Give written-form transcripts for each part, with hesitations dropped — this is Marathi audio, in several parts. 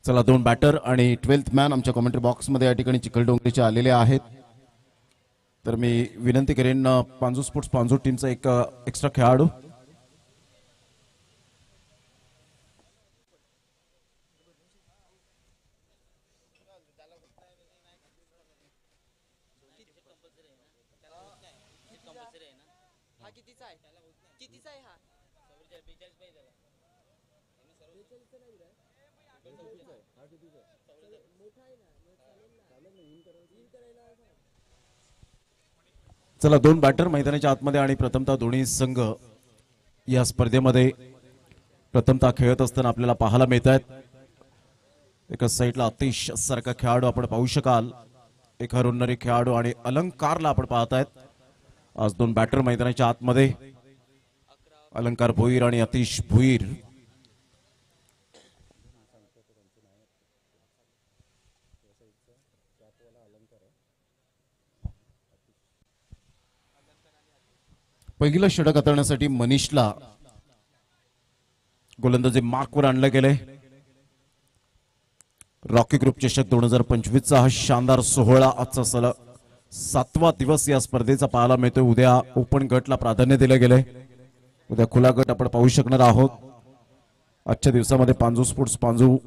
चला दोन बॅटर आणि 12th मॅन आमच्या कमेंट्री बॉक्स मध्ये या ठिकाणी चिखलडोंगरीचे आलेले आहेत। तर मी विनंती करेन पांजू स्पोर्ट्स पांजू टीमचा एक एक्स्ट्रा खेळाडू चला दोन बॅटर मैदानाच्या आतमध्ये आणि प्रथमतः दोन्ही संघ या स्पर्धेमध्ये प्रथमतः खेळत असताना आपल्याला पाहायला मिळत आहेत। एका साईडला अतिश सारखा खेळाडू आपण पाहू शकाल, एक हरवणारे खेळाडू आणि अलंकारला आपण पाहतायत। आज दोन बॅटर मैदानाच्या आतमध्ये अलंकार भोईर आणि अतिश भोईर। पहिलं षटक हाताळण्यासाठी मनीषला गोलंदाजी मार्कवर आणलं गेले। रॉकी ग्रुप चषक 2025 चा हा शानदार सोहळा आजचा सलग 7वा दिवस या स्पर्धेचा पाहायला मिळतोय। उद्या ओपन गटला प्राधान्य दिले गेले, उद्या खुला गट आपण पाहू शकणार आहोत। आजच्या दिवसामध्ये पांजू स्पोर्ट्स पांजू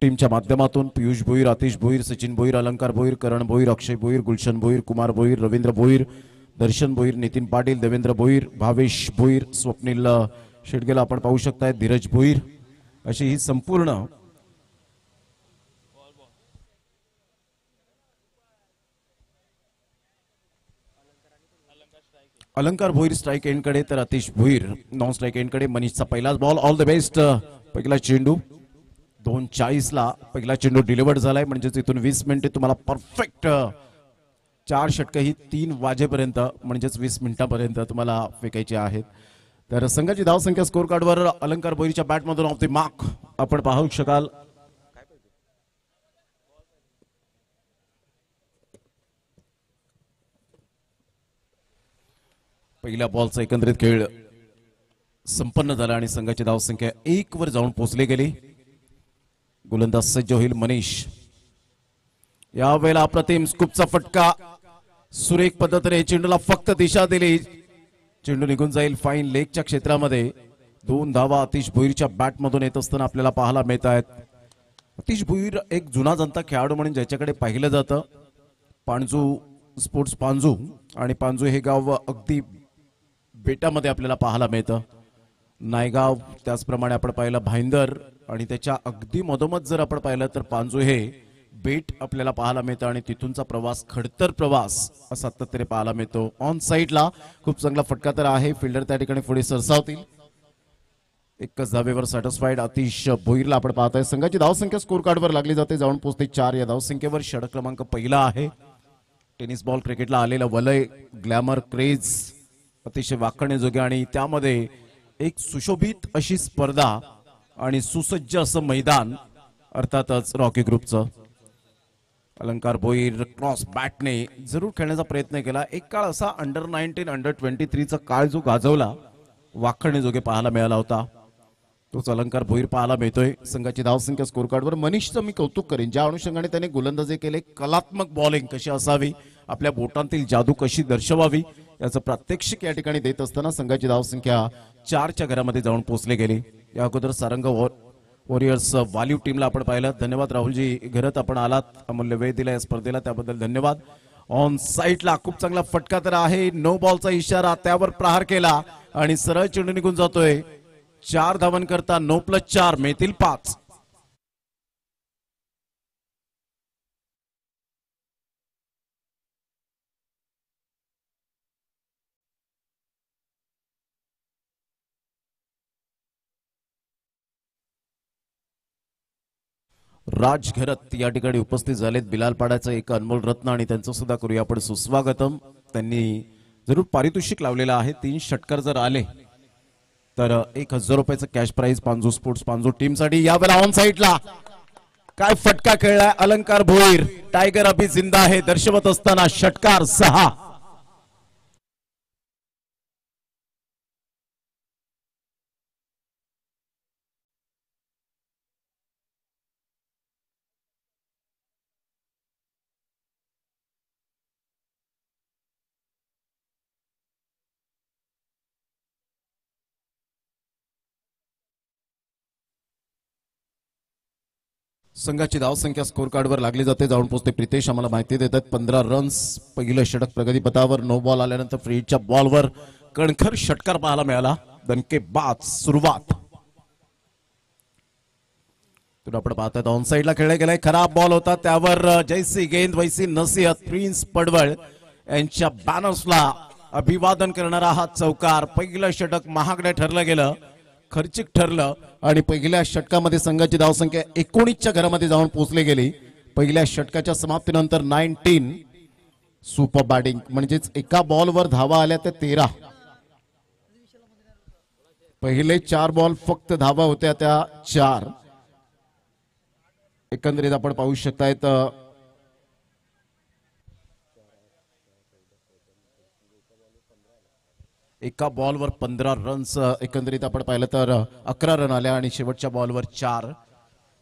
टीमच्या माध्यमातून पियुष भोईर, आतिश भोईर, सचिन भोईर, अलंकार भोईर, करण भोईर, अक्षय भोईर, गुलशन भोईर, कुमार भोईर, रवींद्र भोईर, दर्शन भोईर, नितीन पाटील, देवेंद्र भोईर, भावेश भोईर, स्वप्नील शेडगेला आपण पाहू शकताय, धीरज भोईर अशी ही संपूर्ण अलंकार भोईर स्ट्राइक एंड कडे तर Atish Bhoir non strike end कडे। मनीषचा पहिलाच बॉल, ऑल द बेस्ट। पहिला चेंडू 2:40 ला पहिला चेंडू डिलिव्हर्ड झालाय, म्हणजे इथून 20 मिनिटे तुम्हाला परफेक्ट 4 षटक ही 3 वाजेपर्यंत म्हणजेच 20 मिनिटांपर्यंत तुम्हाला फेकायचे आहेत। तर संघाची धावसंख्या स्कोर कार्डवर अलंकार भोईरच्या बॅटमधून ऑफ द मार्क आपण पाहू शकाल। पहिल्या बॉलचा एकंदरीत खेळ संपन्न झाला आणि संघाची धावसंख्या 1 वर जाऊन पोहोचली गेली। गोलंदाज सज्ज होईल मनीष। यावेळेला अप्रतिम स्कूपचा फटका, सुरेख पद्धतीने चेंडूला फक्त दिशा दिली, चेंडू निघून जाईल फाईन लेगच्या क्षेत्रामध्ये। 2 धावा आतिश भोईरच्या बॅटमधून येत असताना आपल्याला पाहायला मिळत आहेत। आतिश भोईर एक जुना जाणता खेळाडू म्हणून ज्याच्याकडे पाहिलं जातं। पांजू स्पोर्ट्स पांजू आणि पांजू हे गाव अगदी बेटामध्ये आपल्याला पाहायला मिळतं। नायगाव त्याचप्रमाणे आपण पाहिलं भाईंदर आणि त्याच्या अगदी मधोमध जर आपण पाहिलं तर पांजू हे बेट आपल्याला पाहायला मिळतं आणि तिथूनचा प्रवास खडतर प्रवास असा सातत्याने पाहायला मिळतो। ऑन साइडला खूप चांगला फटका तर आहे, फिल्डर त्या ठिकाणी पुढे सरसावतील। एकच धावेवर सॅटिस्फाईड आतिश भोईरला आपण पाहतोय। संघाची धावसंख्या स्कोर कार्डवर लागली जाते, जाऊन पोहोचते 4 या धावसंख्येवर। षटक क्रमांक पहिला आहे। टेनिस बॉल क्रिकेटला आलेला वलय, ग्लॅमर, क्रेज अतिशय वाखण्याजोगे आणि त्यामध्ये एक सुशोभित अशी स्पर्धा आणि सुसज्ज असं मैदान अर्थातच रॉकी ग्रुपचं। अलंकार भोईर क्रॉस बॅटने जरूर खेळण्याचा प्रयत्न केला। एक काळ असा अंडर-19 अंडर-23 चा काळ जो गाजवला वाखण्याजोगे पाहायला मिळाला होता, तोच अलंकार भोईर पाहायला मिळतोय। संघाची धावसंख्या स्कोर कार्डवर मनीषचं मी कौतुक करेन, ज्या अनुषंगाने त्याने गोलंदाजी केले, कलात्मक बॉलिंग कशी असावी, आपल्या बोटांतील जादू कशी दर्शवावी याचं प्रात्यक्षिक या ठिकाणी देत असताना संघाची धावसंख्या 4 च्या घरामध्ये जाऊन पोहोचले गेली। या अगोदर सारंग वॉरियर्स वालीव टीमला आपण पाहिलं, धन्यवाद राहुलजी घरत, आपण आलात, अमूल्य वेळ दिला या स्पर्धेला त्याबद्दल धन्यवाद। ऑन साइडला खूप चांगला फटका तर आहे, नो बॉलचा इशारा, त्यावर प्रहार केला आणि सरळ चेंडू निघून जातोय। 4 धावन करता 9+4 मिळतील 5। राज घरत या ठिकाणी उपस्थित झालेत, बिलाल पाड्याचं एक अनमोल रत्न आणि त्यांचं सुद्धा करूया आपण सुस्वागतम। त्यांनी जरूर पारितोषिक लावलेलं आहे, 3 षटकार जर आले तर 1000 रुपयाचं cash price Panju sports Panju team साठी। यावेळेला ऑन साइडला काय फटका खेळलाय अलंकार भोईर, टायगर अभी जिंदा है दर्शवत असताना षटकार 6। संघाची धावसंख्या स्कोर कार्डवर लागली जाते. जाऊन पोहोचते प्रितेश, आम्हाला माहिती देतात 15 रन्स. पहिलं षटक प्रगतीपथावर. नो बॉल आल्यानंतर फ्रीच्या बॉलवर कणखर षटकार पाहायला मिळाला. दणकेबाज सुरुवात. तर आपण पाहतात ऑन साइडला खेळला गेलाय. खराब बॉल होता, त्यावर जैसी गेंद वैसी नसीहत. प्रिन्स पडवळ यांच्या बॅनर्सला अभिवादन करणारा हा चौकार. पहिलं षटक महागडं ठरलं गेलं, खर्चिक ठरलं आणि पहिल्या षटकामध्ये संघाची धावसंख्या 19च्या घरामध्ये जाऊन पोहोचली गेली. पहिल्या षटकाच्या समाप्तीनंतर 19. सुपर बॅटिंग, म्हणजेच एका बॉलवर धावा आल्या त्या 13. पहिले 4 बॉल फक्त धावा होत्या त्या 4. एकंदरीत आपण पाहू शकतायत एका बॉलवर 15 रन्स. एकंदरीत आपण पाहिलं तर 11 रन आल्या आणि शेवटच्या बॉलवर 4.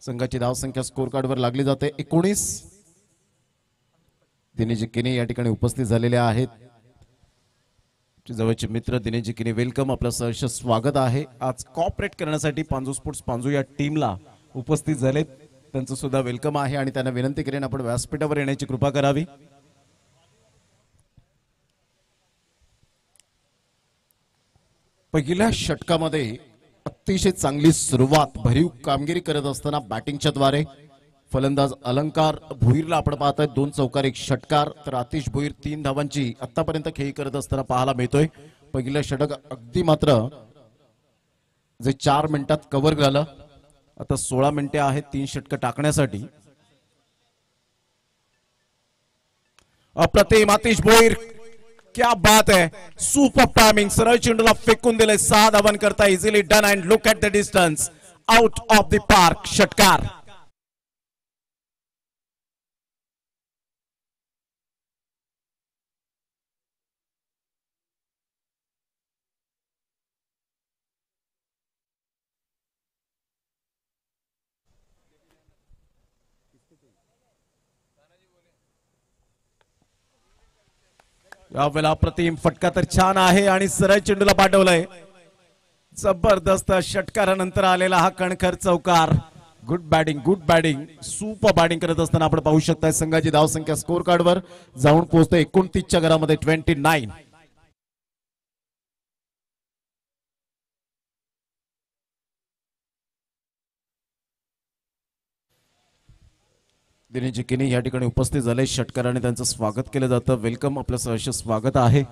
संघाची धावसंख्या स्कोर कार्डवर लागली जाते 19. दिनेश किनी या ठिकाणी उपस्थित झालेले आहेत. जवळचे मित्र दिनेश किनी, वेलकम, आपलं सहर्ष स्वागत आहे. आज कॉपरेट करण्यासाठी पांजू स्पोर्ट्स पांजू या टीमला उपस्थित झालेत, त्यांचं सुद्धा वेलकम आहे आणि त्यांना विनंती करेन आपण व्यासपीठावर येण्याची कृपा करावी. पहिल्या षटकामध्ये अतिशय चांगली सुरुवात, भरीव कामगिरी करत असताना बॅटिंगच्या द्वारे फलंदाज अलंकार भुईरला आपण पाहताय 2 चौकार 1 षटकार. तर आतिश भुईर 3 धावांची आतापर्यंत खेळी करत असताना पाहायला मिळतोय. पहिलं षटक अगदी मात्र जे 4 मिनिटात कव्हर झालं. आता 16 मिनिटे आहेत 3 षटक टाकण्यासाठी. अप्रतिम आतिश भोईर, क्या बात है, सुपर टायमिंग. सरळ चेंडूला फेकून दिले. 6 धावन करता easily done and look at the distance, out of the park. षटकार. यावेळेला अप्रतिम फटका तर छान आहे आणि सरळ चेंडूला पाठवलंय. जबरदस्त षटकारानंतर आलेला हा कणखर चौकार. Good batting, good batting, super batting करत असताना आपण पाहू शकता संघाची धावसंख्या स्कोर कार्डवर जाऊन पोहोचते 29च्या घरामध्ये 29. दिनेश किनी या ठिकाणी उपस्थित झाले. षटकाराने त्यांचं स्वागत केलं जातं. वेलकम, आपलं सहर्ष स्वागत आहे.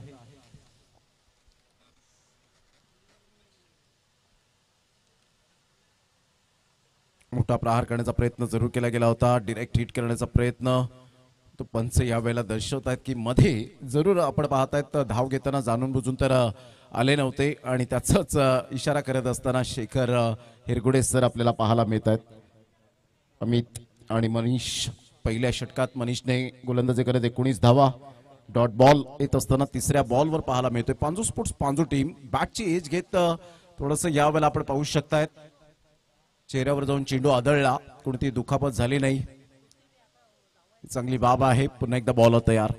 मोठा प्रहार करण्याचा प्रयत्न जरूर केला गेला होता. डायरेक्ट हिट करण्याचा प्रयत्न तो पंच यावेळेला दर्शवत आहेत की मध्ये जरूर आपण पाहतायत धाव घेताना जाणून बुजून तर आले नव्हते आणि त्याचाच इशारा करत असताना शेखर हिरगुडे सर आपल्याला पाहायला मिळत आहेत. अमित आणि मनीष, पहिल्या षटकात मनीषने गोलंदाजी करत 19 धावा. डॉट बॉल येत असताना 3ऱ्या बॉलवर पाहायला मिळतोय. Panju sports Panju team बॅटची age घेत थोडंसं यावेळेला आपण पाहू शकतायत चेहऱ्यावर जाऊन चेंडू आदळला, कोणती दुखापत झाली नाही, चांगली बाब आहे. पुन्हा एकदा बॉल तयार.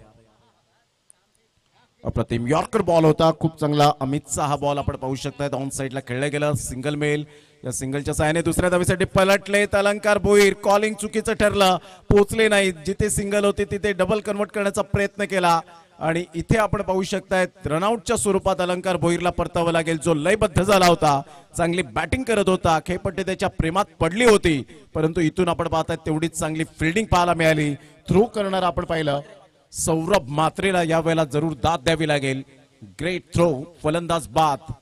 अप्रतिम यॉर्कर बॉल होता, खूप चांगला अमितचा हा बॉल आपण पाहू शकताय. ऑन साइडला खेळला गेला. सिंगल मेल, या सिंगलच्या साहाय्याने दुसऱ्या धावेसाठी पलटले. अलंकार भोईर, कॉलिंग चुकीचं ठरलं, पोहोचले नाही. जिथे सिंगल होते तिथे डबल कन्वर्ट करण्याचा प्रयत्न केला आणि इथे आपण पाहू शकताय रनआउटच्या स्वरूपात अलंकार भोईरला परतावं लागेल, जो लयबद्ध झाला होता. चांगली बॅटिंग करत होता, खेळपट्टी त्याच्या प्रेमात पडली होती, परंतु इथून आपण पाहताय तेवढीच चांगली फिल्डिंग पाहायला मिळाली. थ्रो करणार आपण पाहिलं सौरभ मात्रेला यावेळेला जरूर दाद द्यावी लागेल. ग्रेट थ्रो, फलंदाज बाद.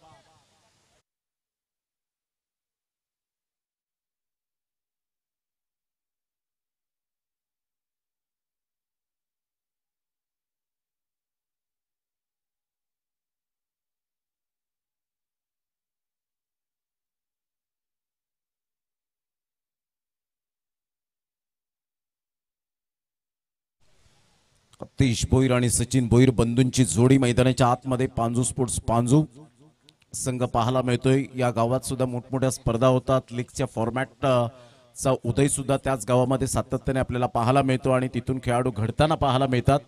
अतिश भोईर आणि सचिन भोईर बंधूंची जोडी मैदानाच्या आतमध्ये पांजू स्पोर्ट्स पांजू संघ पाहायला मिळतोय. या गावात सुद्धा मोठमोठ्या स्पर्धा होतात. लीगच्या फॉर्मॅटचा उदय सुद्धा त्याच गावामध्ये सातत्याने आपल्याला पाहायला मिळतो आणि तिथून खेळाडू घडताना पाहायला मिळतात.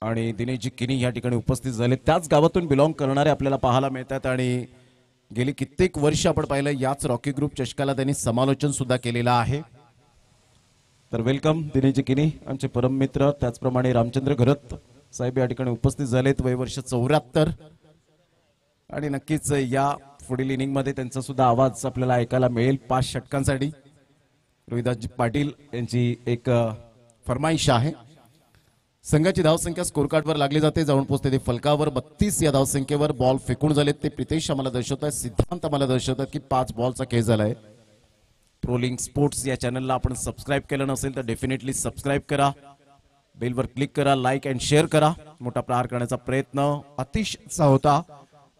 आणि दिनेशजी किनी या ठिकाणी उपस्थित झाले, त्याच गावातून बिलॉंग करणारे आपल्याला पाहायला मिळतात आणि गेली कित्येक वर्ष आपण पाहिलं याच रॉकी ग्रुप चषकाला त्यांनी समालोचन सुद्धा केलेलं आहे. तर वेलकम दिनेश किनी आमचे परम मित्र, त्याचप्रमाणे रामचंद्र घरत साहेब या ठिकाणी उपस्थित झालेत. वय वर्ष 74 आणि नक्कीच या पुढील इनिंग मध्ये त्यांचा सुद्धा आवाज आपल्याला ऐकायला मिळेल 5 षटकांसाठी. रोहिदासजी पाटील यांची एक फरमाईश आहे. संघाची धावसंख्या स्कोर कार्डवर लागली जाते, जाऊन पोहोचते ते फलकावर. 32 या धावसंख्येवर बॉल फेकून झालेत. ते प्रितेश आम्हाला दर्शवतात, सिद्धांत आम्हाला दर्शवतात की 5 बॉलचा खेळ झालाय. ट्रोलिंग स्पोर्ट्स या चॅनलला आपण सबस्क्राईब केलं नसेल तर डेफिनेटली सबस्क्राईब करा, बेलवर क्लिक करा, लाईक अँड शेअर करा. मोठा प्रहार करण्याचा प्रयत्न अतिशयचा होता,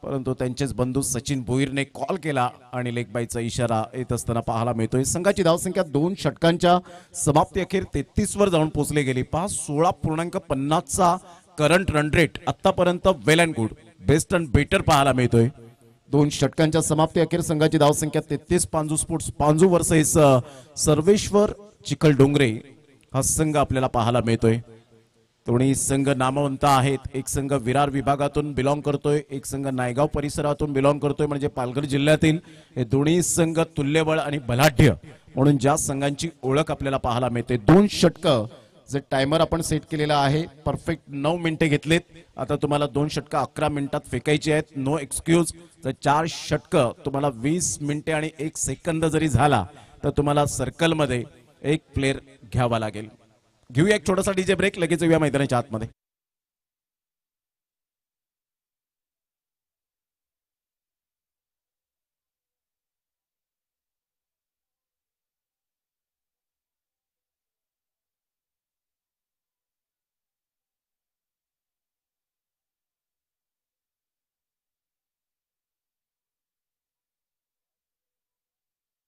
परंतु त्यांचेच बंधू सचिन भोईरने कॉल केला आणि लेग बायचा इशारा येत असताना पाहायला मिळतोय. संघाची धावसंख्या 2 षटकांच्या समाप्ती अखेर 33 वर जाऊन पोहोचले गेली. 16.50 चा करंट रन रेट आतापर्यंत well and good, best and better पाहायला मिळतोय. 2 षटकांच्या समाप्ती अखेर संघाची धावसंख्या 33. पांजू स्पोर्ट्स पांजू वर्सेस सर्वेश्वर चिखल डोंगरे हा संघ आपल्याला पाहायला मिळतोय. दोन्ही संघ नामवंत आहेत. एक संघ विरार विभागातून बिलॉंग करतोय, एक संघ नायगाव परिसरातून बिलॉंग करतोय. म्हणजे पालघर जिल्ह्यातील हे दोन्ही संघ तुल्यबळ आणि बलाढ्य म्हणून ज्या संघांची ओळख आपल्याला पाहायला मिळते. 2 षटकं जे टायमर आपण सेट केलेला आहे, परफेक्ट 9 मिनिटे घेतलेत. आता तुम्हाला 2 षटकं 11 मिनिटात फेकायची आहेत. No excuse. तर 4 षटकं तुम्हाला 20 मिनिटे आणि 1 सेकंद जरी झाला तर तुम्हाला सर्कलमध्ये एक प्लेअर घ्यावा लागेल. घेऊया एक छोटासा डीजे ब्रेक, लगेच येऊया मैदानाच्या आतमध्ये.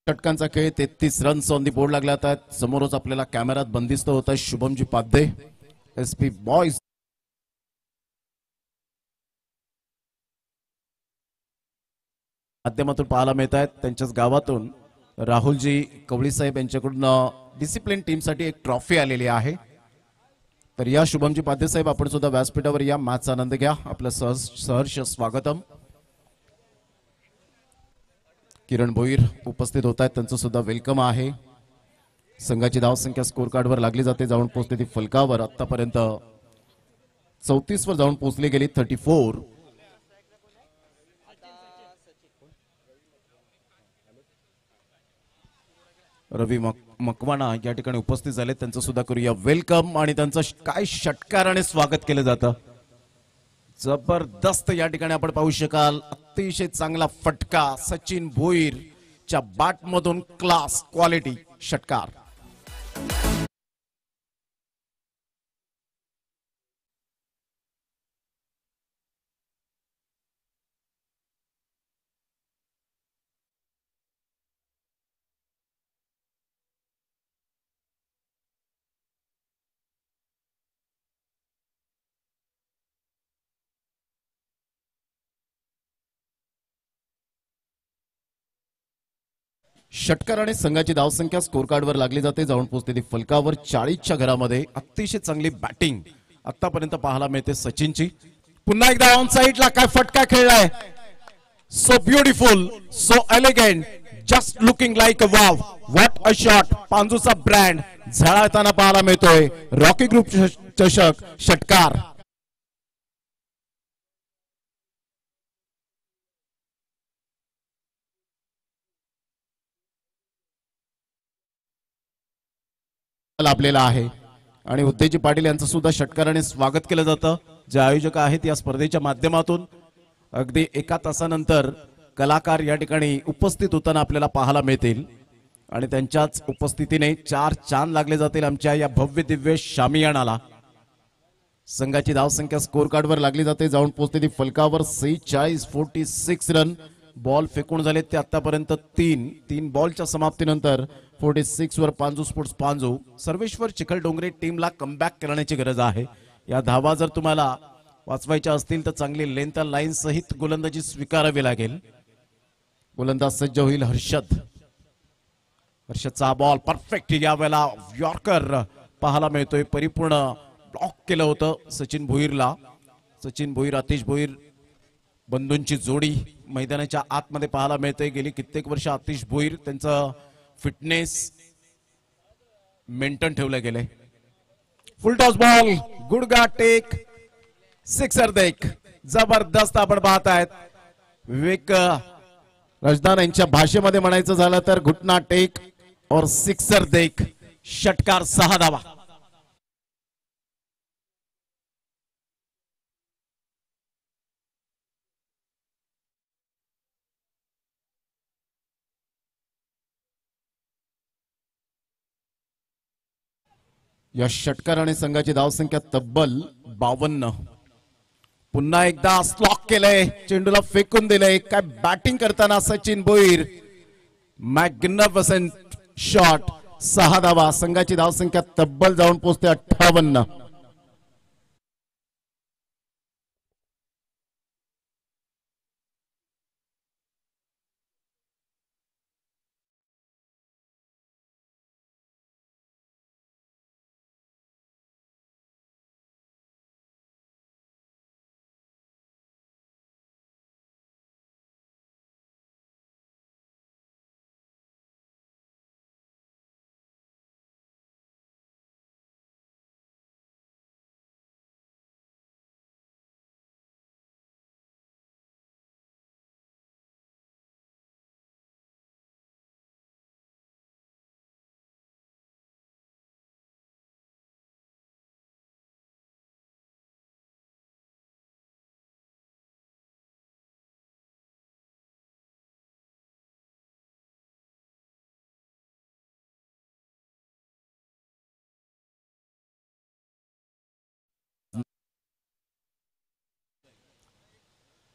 षटकांचा खेळ 33 रन्स ऑन दी बोर्ड लागला. आता समोरच आपल्याला कॅमेरात बंदिस्त होत आहे शुभमजी पाध्ये, एसपी बॉयज. माध्यमातून पाहायला मिळत आहेत त्यांच्याच गावातून राहुलजी कवळी साहेब यांच्याकडून डिसिप्लिन टीम साठी एक ट्रॉफी आलेली आहे. तर या शुभमजी पाध्ये साहेब आपण सुद्धा व्यासपीठावर या, मॅचचा आनंद घ्या. आपलं सहर्ष स्वागतम. किरण भोईर उपस्थित होत आहेत, त्यांचं सुद्धा वेलकम आहे. संघाची धावसंख्या स्कोर कार्डवर लागली जाते, जाऊन पोहोचते ती फलकावर. आतापर्यंत 34 वर जाऊन पोहोचली गेली. 34. रवी मकवाना या ठिकाणी उपस्थित झाले, त्यांचं सुद्धा करूया वेलकम. आणि त्यांचं काय षटकाराने स्वागत केलं जातं, जबरदस्त या ठिकाणी आपण पाहू शकाल. अतिशय चांगला फटका सचिन भोईर च्या बॅट मधून, क्लास क्वालिटी षटकार. षटकाराने संघाची धावसंख्या स्कोर कार्डवर लागली जाते, जाऊन पोहोचते ती फलकावर. 40च्या घरामध्ये अतिशय चांगली बॅटिंग आतापर्यंत पाहायला मिळते सचिनची. पुन्हा एकदा ऑन साइडला काय फटका खेळलाय, so beautiful, so elegant, just looking like a wow, what a shot. पांजूचा ब्रँड झळाळताना पाहायला मिळतोय. रॉकी ग्रुप चषक षटकार. लाभलेला आहे आणि उद्देजी पाटील यांचं सुद्धा षटकाराने स्वागत केलं जातं. जे आयोजक आहेत या स्पर्धेच्या माध्यमातून अगदी 1 तासानंतर कलाकार या ठिकाणी उपस्थित होताना आपल्याला पाहायला मिळतील आणि त्यांच्याच उपस्थितीने 4 चांद लागले जातील आमच्या या भव्य दिव्य शामियानाला. संघाची धावसंख्या स्कोर कार्डवर लागली जाते, जाऊन पोहोचते ती फलकावर. 46 रन. बॉल फेकून झाले ते आतापर्यंत 3 बॉलच्या समाप्तीनंतर 46 वर पांजू स्पोर्ट्स पांजू. सर्वेश्वर चिखल डोंगरे टीमला कमबॅक करण्याची गरज आहे. या धावा जर तुम्हाला वाचवायच्या असतील तर चांगली लेंथ लाईन सहित गोलंदाजी स्वीकारावी लागेल. गोलंदाज सज्ज होईल हर्षदचा बॉल परफेक्ट. यावेळेला यॉर्कर पाहायला मिळतोय. परिपूर्ण ब्लॉक केलं होतं सचिन भोईरला. सचिन भोईर, आतिश भोईर बंधूंची जोडी मैदानाच्या आतमध्ये पाहायला मिळते. गेली कित्येक वर्ष आतिश भोईर त्यांचं फिटनेस मेंटेन ठेवलं गेले. फुल टॉस बॉल, गुडगा टेक, सिक्सर देख. जबरदस्त आपण पाहत आहेत. विवेक रजदान यांच्या भाषेमध्ये म्हणायचं झालं तर घुटना टेक और सिक्सर देख. षटकार 6 धावा. या षटकाराने संघाची धावसंख्या तब्बल 52. पुन्हा एकदा स्लॉक केलंय, चेंडूला फेकून दिलंय. काय बॅटिंग करताना सचिन भोईर. Magnificent shot. 6 धावा. संघाची धावसंख्या तब्बल जाऊन पोहोचते 58.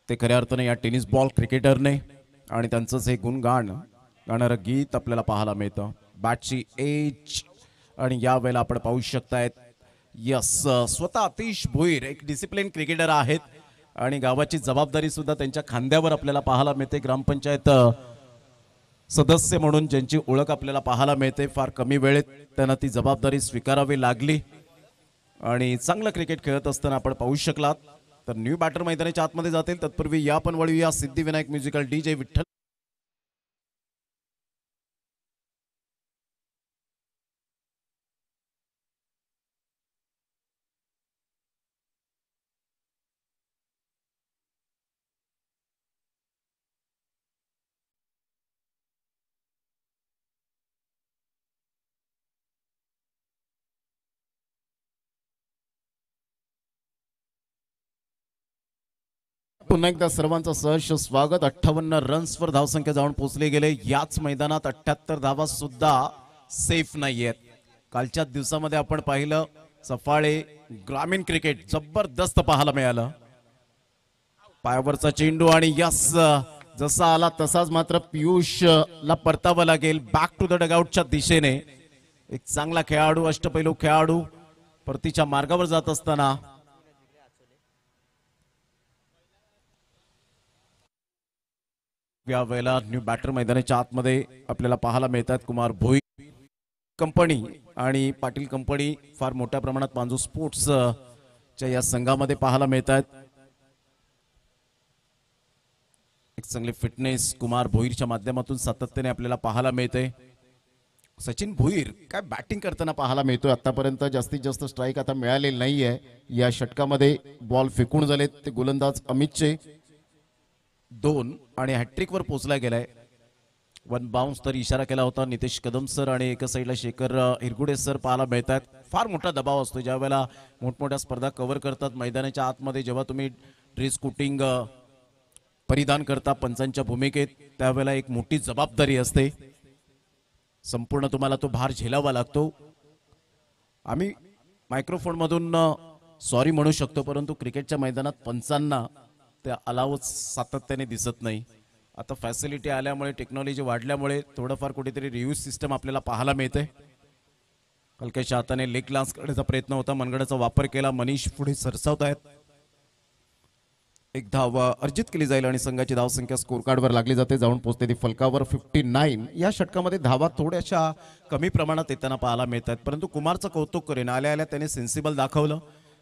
ते खऱ्या अर्थाने या टेनिस बॉल क्रिकेटरने आणि त्यांचंच हे गुणगान गाणारं गीत आपल्याला पाहायला मिळतं. बॅटची एज आणि या वेळेला आपण पाहू शकतायत. यस, स्वतः आतिश भोईर एक डिसिप्लिन क्रिकेटर आहेत आणि गावाची जबाबदारी सुद्धा त्यांच्या खांद्यावर आपल्याला पाहायला मिळते. ग्रामपंचायत सदस्य म्हणून ज्यांची ओळख आपल्याला पाहायला मिळते. फार कमी वेळेत त्यांना ती जबाबदारी स्वीकारावी लागली आणि चांगलं क्रिकेट खेळत असताना आपण पाहू शकलात. तर न्यू बॅटर मैदानाच्या आतमध्ये जातील तत्पूर्वी या पण वळूया सिद्धिविनायक म्युझिकल DJ विठ्ठल. पुन्हा एकदा सर्वांचं सहर्ष स्वागत. 58 रन्सवर धावसंख्या जाऊन पोहोचले गेले. याच मैदानात 78 धावा सुद्धा सेफ नाहीयेत. कालच्या दिवसामध्ये आपण पाहिलं सफाळे ग्रामीण क्रिकेट जबरदस्त पाहायला मिळालं. पायावरचा चेंडू आणि यस, जसा आला तसाच मात्र पियुषला परतावं लागेल बॅक टू द डगआउटच्या दिशेने. एक चांगला खेळाडू, अष्टपैलू खेळाडू परतीच्या मार्गावर जात असताना या वेळेला न्यू बॅटर मैदानाच्या आतमध्ये आपल्याला पाहायला मिळतात. कुमार भोईर कंपनी आणि पाटील कंपनी फार मोठ्या प्रमाणात पांजू स्पोर्ट्सच्या या संघामध्ये पाहायला मिळतात. एक चांगली फिटनेस कुमार भोईरच्या माध्यमातून सातत्याने आपल्याला पाहायला मिळते. सचिन भोईर काय बॅटिंग करताना पाहायला मिळतोय. आतापर्यंत जास्तीत जास्त स्ट्राईक आता मिळालेली नाहीये. या षटकामध्ये बॉल फेकून झालेत ते गोलंदाज अमितचे 2 आणि हॅट्रिक वर पोहोचला गेलाय. 1 बाउन्स तर इशारा केला होता नितेश कदम सर आणि एका साईडला शेखर हिरगुडे सर पाहायला मिळतात. फार मोठा दबाव असतो ज्या वेळेला मोठमोठ्या स्पर्धा कव्हर करतात. मैदानाच्या आतमध्ये जेव्हा तुम्ही ड्रेस कोटिंग परिधान करता पंचांच्या भूमिकेत त्यावेळेला एक मोठी जबाबदारी असते. संपूर्ण तुम्हाला तो भार झेलावा लागतो. आम्ही मायक्रोफोन मधून सॉरी म्हणू शकतो परंतु क्रिकेटच्या मैदानात पंचांना त्या अलावच सातत्याने दिसत नाही. आता फॅसिलिटी आल्यामुळे टेक्नॉलॉजी वाढल्यामुळे थोडंफार कुठेतरी रिव्ह्यू सिस्टम आपल्याला पाहायला मिळते. हलक्याच्या हाताने लेग लान्स करण्याचा प्रयत्न होता. मनगडाचा वापर केला. मनीष पुढे सरसावत आहेत. एक धाव अर्जित केली जाईल आणि संघाची धावसंख्या स्कोर कार्डवर लागली जाते. जाऊन पोहोचते ती फलकावर 59. या षटकामध्ये धावा थोड्याशा कमी प्रमाणात येताना पाहायला मिळतात परंतु कुमारचं कौतुक करेन. आल्या आल्या त्याने सेन्सिबल दाखवलं.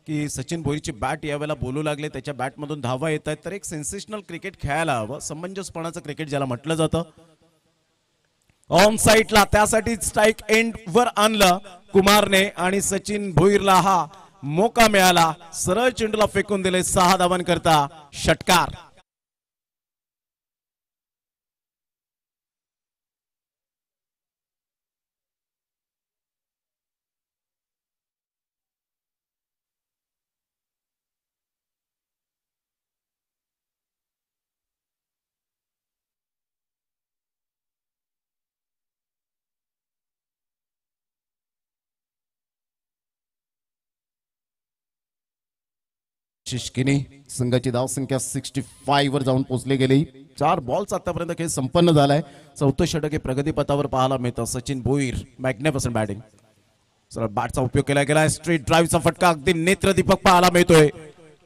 की सचिन भोईरची बॅट यावेळेला बोलू लागले, त्याच्या बॅटमधून धावा येत आहेत, तर एक सेन्सेशनल क्रिकेट खेळायला हवं, समंजसपणाचं क्रिकेट ज्याला म्हटलं जातं. ऑन साईडला त्यासाठी स्ट्राईक एंड वर आणलं कुमारने आणि सचिन भोईरला हा मोका मिळाला. सरळ चेंडूला फेकून दिले, 6 धावांकरता षटकार. शिष्किनी संघाची धावसंख्या 65 वर जाऊन पोहोचली गेली. 4 बॉल्स आतापर्यंत खेळ संपन्न झालाय. 4थं षटक हे प्रगतीपथावर पाहायला मिळतं. Sachin Bhoir magnificent batting. सरळ बॅटचा उपयोग केला गेला. स्ट्रेट ड्राईव्हचा फटका अगदी नेत्रदीपक पाहायला मिळतोय.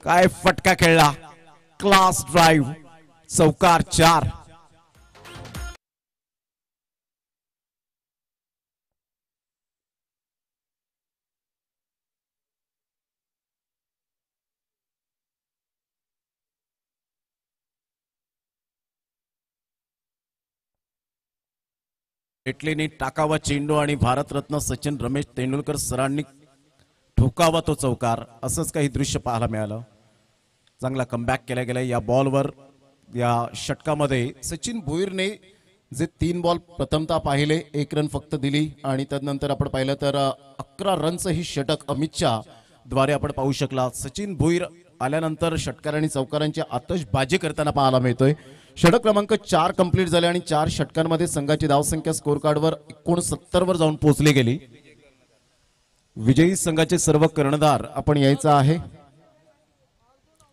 काय फटका खेळला, क्लास ड्राईव्ह, चौकार 4. जेटलीने टाकावा चेंडू आणि भारतरत्न सचिन रमेश तेंडुलकर सरांनी ठोकावा तो चौकार, असंच काही दृश्य पाहायला मिळालं. चांगला कमबॅक केला गेला या बॉलवर. या षटकामध्ये सचिन भोईरने जे 3 बॉल प्रथमतः पाहिले, 1 रन फक्त दिली आणि त्यानंतर आपण पाहिलं तर 11 रनचं ही षटक अमितच्या द्वारे आपण पाहू शकला. सचिन भोईर आल्यानंतर षटकार आणि चौकारांची आतषबाजी करताना पाहायला मिळतोय. षटक क्रमांक 4 कंप्लीट झाले आणि 4 षटकांमध्ये संघाची धावसंख्या स्कोर कार्डवर 69 वर जाऊन पोहोचली गेली. विजयी संघाचे सर्व कर्णधार आपण यायचं आहे.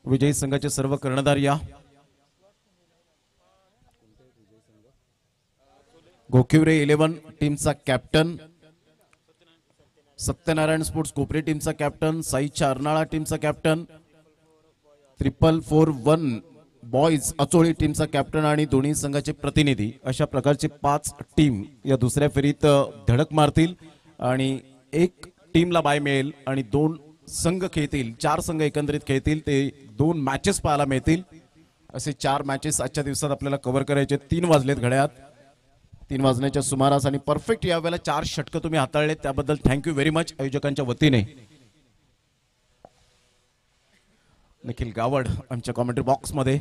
विजयी संघाचे सर्व कर्णधार या. गोखिवरे 11 टीमचा कॅप्टन, सत्यनारायण स्पोर्ट्स कोपरे टीमचा कॅप्टन, साईच्या अर्नाळा टीमचा कॅप्टन, 4441 बॉयज अचोळी टीमचा कॅप्टन आणि दोन्ही संघाचे प्रतिनिधी, अशा प्रकारचे 5 टीम या दुसऱ्या फेरीत धडक मारतील आणि 1 टीमला बाय मिळेल आणि 2 संघ खेळतील. 4 संघ एकत्रित खेळतील. ते 2 मॅचेस पाहायला मिळतील. असे 4 मॅचेस आजच्या दिवसात आपल्याला कव्हर करायचे. 3 वाजलेत घड्याळात, 3 वाजण्याच्या सुमारास आणि परफेक्ट यावेळेला 4 षटकं तुम्ही हाताळलेत, त्याबद्दल थँक्यू व्हेरी मच आयोजकांच्या वतीने. निखिल गावड आमच्या कॉमेंट्री बॉक्स मध्ये.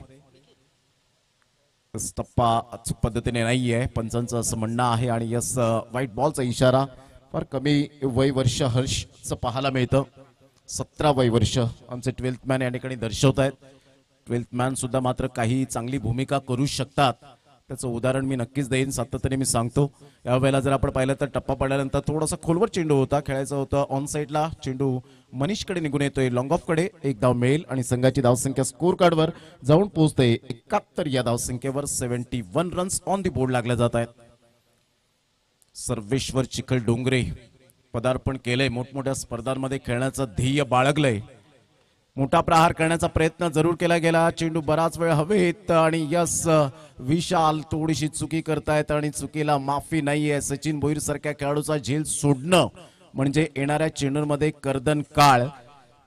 टप्पा अचूक पद्धतीने नाहीये पंचांचं असं म्हणणं आहे आणि यस व्हाईट बॉलचा इशारा. फार कमी वय वर्ष हर्षचं पाहायला मिळतं. 17 वय वर्ष आमचे 12th मॅन या ठिकाणी दर्शवत आहेत. 12th मॅन सुद्धा मात्र काही चांगली भूमिका करू शकतात, त्याचं उदाहरण मी नक्कीच देईन. सातत्याने मी सांगतो. यावेळेला जर आपण पाहिलं तर टप्पा पडल्यानंतर थोडासा खोलवर चेंडू होता, खेळायचा होता. ऑन साईडला चेंडू मनीषकडे निघून येतोय. लॉंग ऑफ कडे 1 धाव मिळेल आणि संघाची धावसंख्या स्कोर कार्डवर जाऊन पोहोचते 71. या धावसंख्येवर 71 रन्स ऑन दी बोर्ड लागल्या जात आहेत. सर्वेश्वर चिखल डोंगरे पदार्पण केलंय. मोठमोठ्या स्पर्धांमध्ये खेळण्याचं ध्येय बाळगलंय. मोठा प्रहार करण्याचा प्रयत्न जरूर केला गेला. चेंडू बराच वेळ हवेत आणि यस विशाल थोडीशी चुकी करतायत आणि चुकीला माफी नाहीये. सचिन भोईर सारख्या खेळाडूचा झेल सोडणं म्हणजे येणाऱ्या चेंडूंमध्ये कर्दन काळ.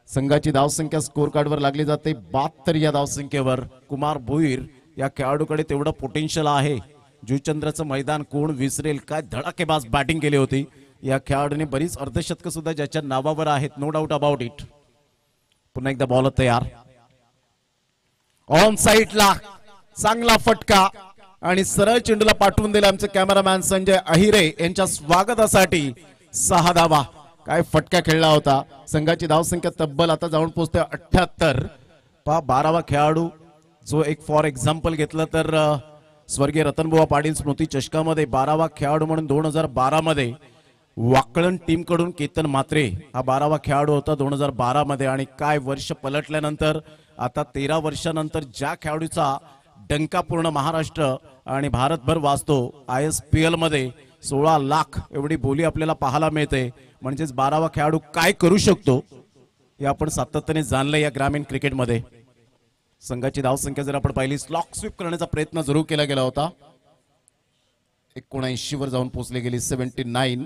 संघाची धावसंख्या स्कोर कार्डवर लागली जाते 72. या धावसंख्येवर कुमार भोईर या खेळाडूकडे तेवढं पोटेन्शियल आहे. जुचंद्रचं मैदान कोण विसरेल. काय धडाकेबाज बॅटिंग केली होती या खेळाडूने. बरीच अर्धशतकं सुद्धा ज्याच्या नावावर आहेत, नो डाऊट अबाउट इट. पुन्हा एकदा बॉल तयार. ऑन साईडला चांगला फटका आणि सरळ चेंडूला पाठवून दिला आमचे कॅमेरामॅन संजय अहिरे यांच्या स्वागतासाठी. 6 धावा. काय फटका खेळला होता. संघाची धावसंख्या तब्बल आता जाऊन पोहोचते 78. 12वा खेळाडू जो एक फॉर एक्झाम्पल घेतलं तर स्वर्गीय रतनबुवा पाटील स्मृती चषकामध्ये 12वा खेळाडू म्हणून 2012 मध्ये वाकळण टीम कडून केतन म्हात्रे हा 12वा खेळाडू होता 2012 मध्ये. आणि काय वर्ष पलटल्यानंतर आता 13 वर्षानंतर ज्या खेळाडूचा डंका पूर्ण महाराष्ट्र आणि भारतभर वाजतो, ISPL मध्ये 16 लाख एवढी बोली आपल्याला पाहायला मिळते. म्हणजेच 12वा खेळाडू काय करू शकतो हे आपण सातत्याने जाणलं या ग्रामीण क्रिकेटमध्ये. संघाची धावसंख्या जर आपण पाहिली, स्लॉक स्वीप करण्याचा प्रयत्न जरूर केला गेला होता. 79 वर जाऊन पोहोचली गेली 79.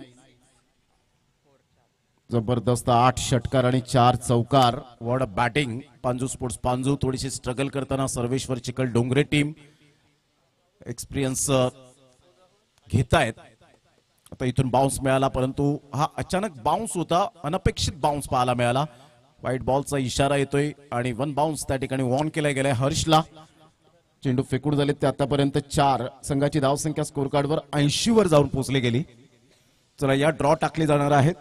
जबरदस्त 8 षटकार आणि 4 चौकार. What a batting. Panju sports Panju थोडीशी स्ट्रगल करताना सर्वेश्वर चिखल डोंगरे टीम एक्सपिरियन्स घेतायत. आता इथून बाउन्स मिळाला परंतु हा अचानक बाउन्स होता, अनपेक्षित बाउन्स पाहायला मिळाला. व्हाईट बॉलचा इशारा येतोय आणि 1 बाउन्स त्या ठिकाणी वॉर्न केला गेलाय हर्षला. चेंडू फेकून झाले ते आतापर्यंत 4. संघाची धावसंख्या स्कोर कार्डवर 80 वर जाऊन पोहोचली गेली. चला या ड्रॉ टाकले जाणार आहेत.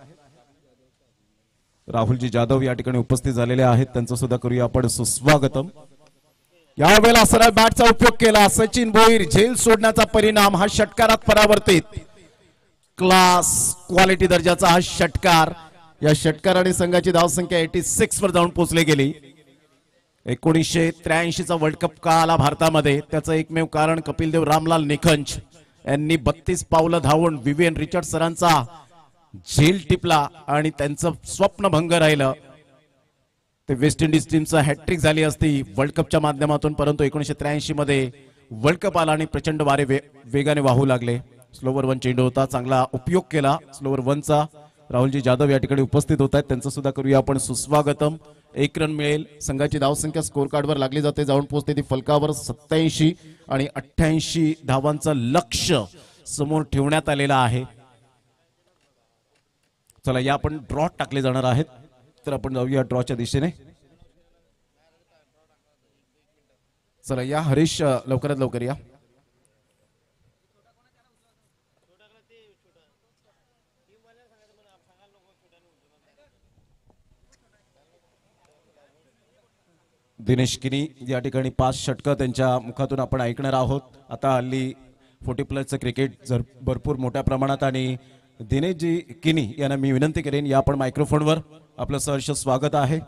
राहुलजी जाधव या ठिकाणी उपस्थित झालेले आहेत, त्यांचं सुद्धा करूया आपण सुस्वागतम. यावेळेला सरळ बॅटचा उपयोग केला. सचिन भोईर झेल सोडण्याचा परिणाम हा षटकारात परावर्तित. क्लास क्वालिटी दर्जाचा हा षटकार. या षटकाराने संघाची धावसंख्या 86 वर जाऊन पोहोचली गेली. 1983 चा वर्ल्ड कप का आला भारतामध्ये त्याचं एकमेव कारण कपिल देव रामलाल निखंज यांनी 32 पावलं धावून विवियन रिचर्ड सरांचा झेल टिपला आणि त्यांचं स्वप्न भंग राहिलं. ते वेस्ट इंडिज टीमचा हॅट्रिक झाली असती वर्ल्ड कपच्या माध्यमातून, परंतु 1983 मध्ये वर्ल्ड कप आला आणि प्रचंड वारे वेगाने वाहू लागले. स्लोवर 1 चेंडू होता, चांगला उपयोग केला स्लोवर 1चा. राहुलजी जाधव या ठिकाणी उपस्थित होत आहेत, त्यांचं सुद्धा करूया आपण सुस्वागतम. 1 रन मिळेल. संघाची धावसंख्या स्कोर कार्डवर लागली जाते, जाऊन पोहोचते ती फलकावर. 87 आणि 88 धावांचं लक्ष्य समोर ठेवण्यात आलेलं आहे. चला या आपण ड्रॉ टाकले जाणार आहेत, तर आपण जाऊया ड्रॉच्या दिशेने. चला या हरीश लवकरात लवकर या. दिनेश किनी या ठिकाणी 5 षटकं त्यांच्या मुखातून आपण ऐकणार आहोत. आता हल्ली 40+ क्रिकेट भरपूर मोठ्या प्रमाणात आणि दिनेशजी किनी यांना मी विनंती करेन या आपण मायक्रोफोनवर. आपलं सहर्ष स्वागत आहे.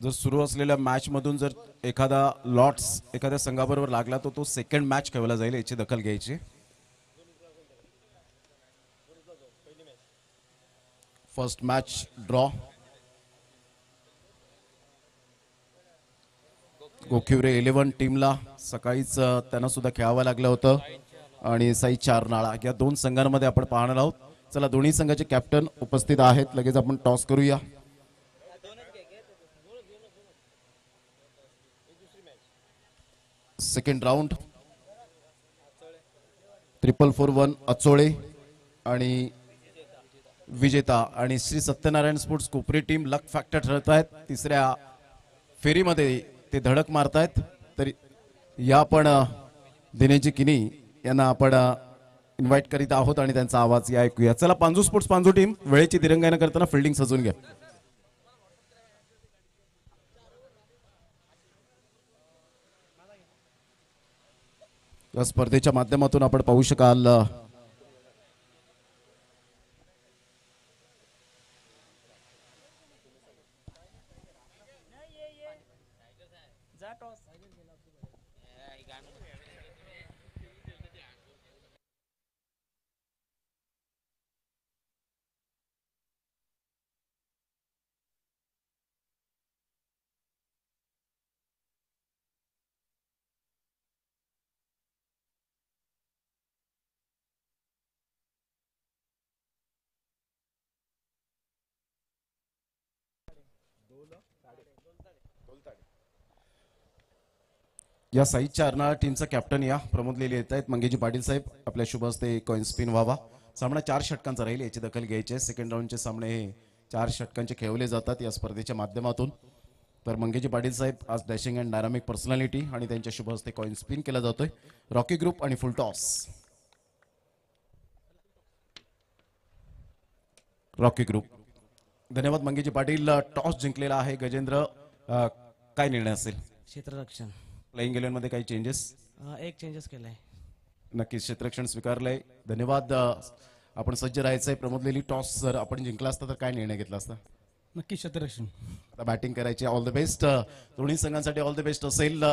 जर सुरू असलेल्या मॅच मधून जर एखादा लॉट्स एखाद्या संघाबरोबर लागला तर तो सेकंड मॅच खेळवला जाईल, याची दखल घ्यायची. First match draw. गोखिवरे 11 टीमला सकाळीच त्यांना सुद्धा खेळावं लागलं होतं आणि साई चारनाळा या 2 संघांमध्ये आपण पाहणार आहोत. चला दोन्ही संघाचे कॅप्टन उपस्थित आहेत, लगेच आपण टॉस करूया. सेकंड राउंड 444 अचोळे आणि विजेता आणि श्री सत्यनारायण स्पोर्ट्स कोपरी टीम लक फॅक्टर ठरत आहेत. 3ऱ्या फेरीमध्ये ते धडक मारतायत. तरी या आपण दिनेशजी किनी यांना आपण इन्व्हाइट करीत आहोत आणि त्यांचा आवाज या ऐकूया. चला पांजू स्पोर्ट्स पांजू टीम वेळेची दिरंगाई न करताना फिल्डिंग सजवून घ्या. या स्पर्धेच्या माध्यमातून आपण पाहू शकाल या साईच्या अर्नाळा टीमचा कॅप्टन या प्रमोद लेले येत आहेत. मंगेजी पाटील साहेब आपल्या शुभ हस्ते कॉइन स्पिन व्हावा. सामना 4 षटकांचा राहील, याची दखल घ्यायची आहे. सेकंड राऊंडचे सामने हे 4 षटकांचे खेळवले जातात या स्पर्धेच्या माध्यमातून. तर मंगेजी पाटील साहेब आज डॅशिंग अँड डायनामिक पर्सनॅलिटी आणि त्यांच्या शुभ हस्ते कॉइन स्पिन केला जातोय. रॉकी ग्रुप आणि फुल टॉस. Rocky group. धन्यवाद मंगेजी पाटील. टॉस जिंकलेला आहे गजेंद्र. काय निर्णय असेल? क्षेत्ररक्षण. प्लेइंग 11 मध्ये काही चेंजेस? एक चेंजेस केलाय. नक्कीच क्षेत्ररक्षण स्वीकारलंय. धन्यवाद. आपण सज्ज राहायचंय. प्रमोद लेली टॉस जर आपण जिंकला असता तर काय निर्णय घेतला असता? नक्की क्षेत्ररक्षण. आता बॅटिंग करायची. All the best. दोन्ही संघांसाठी ऑल द बेस्ट असेल.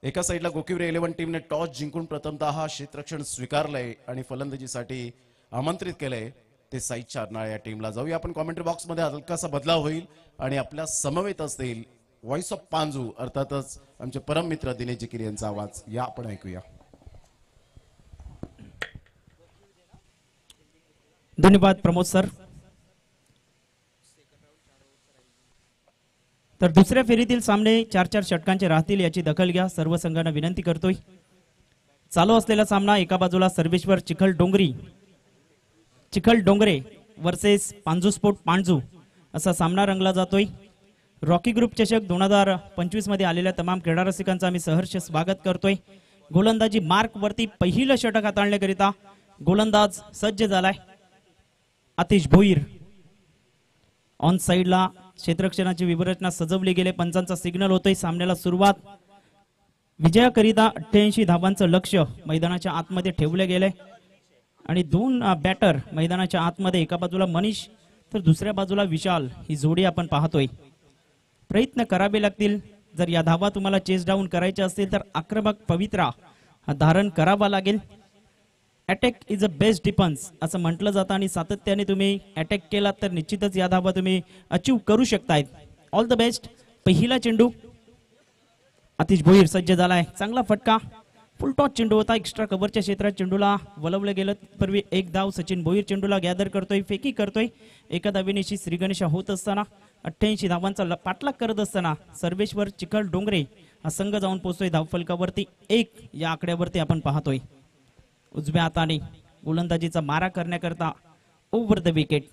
एका साईडला गोकिवरे 11 टीमने टॉस जिंकून प्रथमतः हा क्षेत्ररक्षण स्वीकारलंय आणि फलंदाजीसाठी आमंत्रित केलंय ते साई चारनाळे या टीमला. जाऊया आपण कॉमेंट्री बॉक्स मध्ये. हलकासा बदलाव होईल आणि आपल्या समवेत असतील व्हॉइस ऑफ पांजू अर्थातच आमचे परम मित्र दिनेश जिकिर यांचा आवाज. या आपण ऐकूया. धन्यवाद प्रमोद सर. तर दुसऱ्या फेरीतील सामने 4-4 षटकांचे राहतील याची दखल घ्या सर्व संघांना विनंती करतोय. चालू असलेला सामना एका बाजूला सर्वेश्वर चिखल डोंगरे वर्सेस पांजू स्पोर्ट पांजू असा सामना रंगला जातोय. रॉकी ग्रुप चषक 2025 मध्ये आलेल्या तमाम क्रीडा रसिकांचा आम्ही सहर्ष स्वागत करतोय. गोलंदाजी मार्क वरती पहिलं षटक हाताळण्याकरिता गोलंदाज सज्ज झालाय आतिश भोईर. ऑन साइडला क्षेत्ररक्षणाची विवरचना सजवली गेले. पंचांचा सिग्नल होतोय. सामन्याला सुरुवात. विजयाकरिता 88 धावांचं लक्ष्य मैदानाच्या आतमध्ये ठेवले गेले आणि 2 बॅटर मैदानाच्या आतमध्ये. एका बाजूला मनीष तर दुसऱ्या बाजूला विशाल ही जोडी आपण पाहतोय. प्रयत्न करावे लागतील. जर या धावा तुम्हाला चेस डाऊन करायच्या असतील तर आक्रमक पवित्रा हा धारण करावा लागेल. Attack is a best defence असं म्हटलं जातं आणि सातत्याने तुम्ही अटॅक केलात तर निश्चितच या धावा तुम्ही अचीव करू शकताय. All the best. पहिला चेंडू आतिश भोईर सज्ज झालाय. चांगला फटका. फुल टॉस चेंडू होता. एक्स्ट्रा कव्हरच्या क्षेत्रात चेंडूला वळवलं गेलं. पूर्वी एक धाव सचिन भोईर चेंडूला गॅदर करतोय. फेकी करतोय. एका धावेनिशी श्रीगणेशा होत असताना 88 धावांचा पाठलाग करत असताना सर्वेश्वर चिखल डोंगरे हा संघ जाऊन पोहोचतोय धावफलकावरती 1 या आकड्यावरती आपण पाहतोय. उजव्या हाताने गोलंदाजीचा मारा करण्याकरता ओव्हर द विकेट.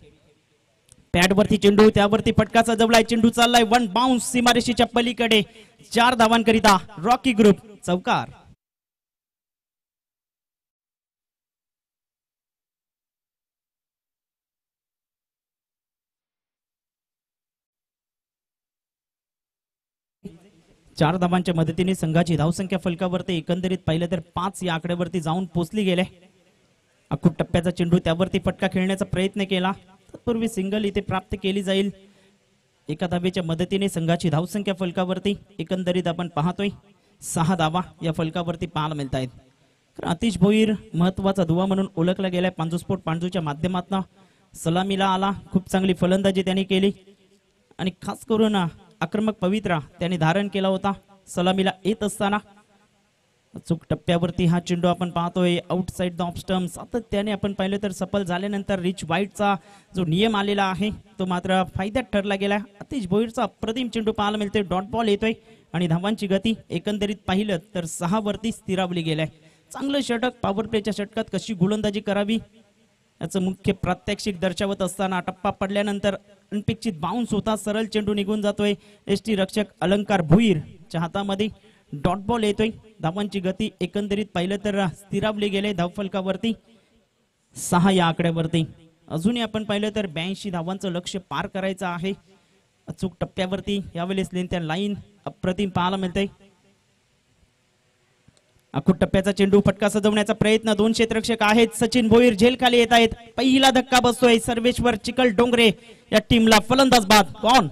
पॅडवरती चेंडू त्यावरती फटकाचा जवळाय. चेंडू चाललाय 1 बाउन्स सीमारेषेच्या पलीकडे. 4 धावांकरिता रॉकी ग्रुप चौकार. चार धावांच्या मदतीने संघाची धावसंख्या फलकावरती एकंदरीत पाहिलं तर 5 या आकड्यावरती जाऊन पोहोचली गेले. अकुट टप्प्याचा चेंडू त्यावरती फटका खेळण्याचा प्रयत्न केला. तत्पूर्वी सिंगल इथे प्राप्त केली जाईल. एका धावेच्या मदतीने संघाची धावसंख्या फलकावरती एकंदरीत आपण पाहतोय 6 धावा या फलकावरती पाहायला मिळत आहेत. आतिश भोईर महत्वाचा दुवा म्हणून ओळखला गेलाय. पांजू स्पोर्ट पांजूच्या माध्यमातून सलामीला आला. खूप चांगली फलंदाजी त्यांनी केली आणि खास करून आक्रमक पवित्रा त्यांनी धारण केला होता सलामीला येत असताना. चूक टप्प्यावरती हा चेंडू आपण पाहतोय आउटसाइड द ऑफ स्टंप. सातत्याने आपण पाहिलं तर सफल झाल्यानंतर रिच वाईटचा जो नियम आलेला आहे तो मात्र फायद्यात ठरला गेला. आतिश भोईरचा अप्रतिम चेंडू पाहायला मिळतोय. डॉट बॉल येतोय आणि धावांची गती एकंदरीत पाहिलं तर 6 वरती स्थिरावली गेलाय. चांगलं षटक. पॉवर प्लेच्या षटकात कशी गोलंदाजी करावी याचं मुख्य प्रात्यक्षिक दर्शवत असताना टप्पा पडल्यानंतर अनपेक्षित बाउन्स होता. सरळ चेंडू निघून जातोय. एसटी रक्षक अलंकार भुईरच्या हातामध्ये. डॉट बॉल येतोय. धावांची गती एकंदरीत पाहिलं तर स्थिरावली गेले धावफलकावरती 6 या आकड्यावरती. अजूनही आपण पाहिलं तर 82 धावांचं लक्ष्य पार करायचं आहे. अचूक टप्प्यावरती यावेळेस त्या लाईन अप्रतिम पाहायला मिळतंय. अकुट टप्प्याचा चेंडू फटका सजवण्याचा प्रयत्न. 2 क्षेत्ररक्षक आहेत. सचिन भोईर झेल खाली येत आहेत. पहिला धक्का बसतोय सर्वेश्वर चिखल डोंगरे या टीमला. फलंदाज बाद. कॉन.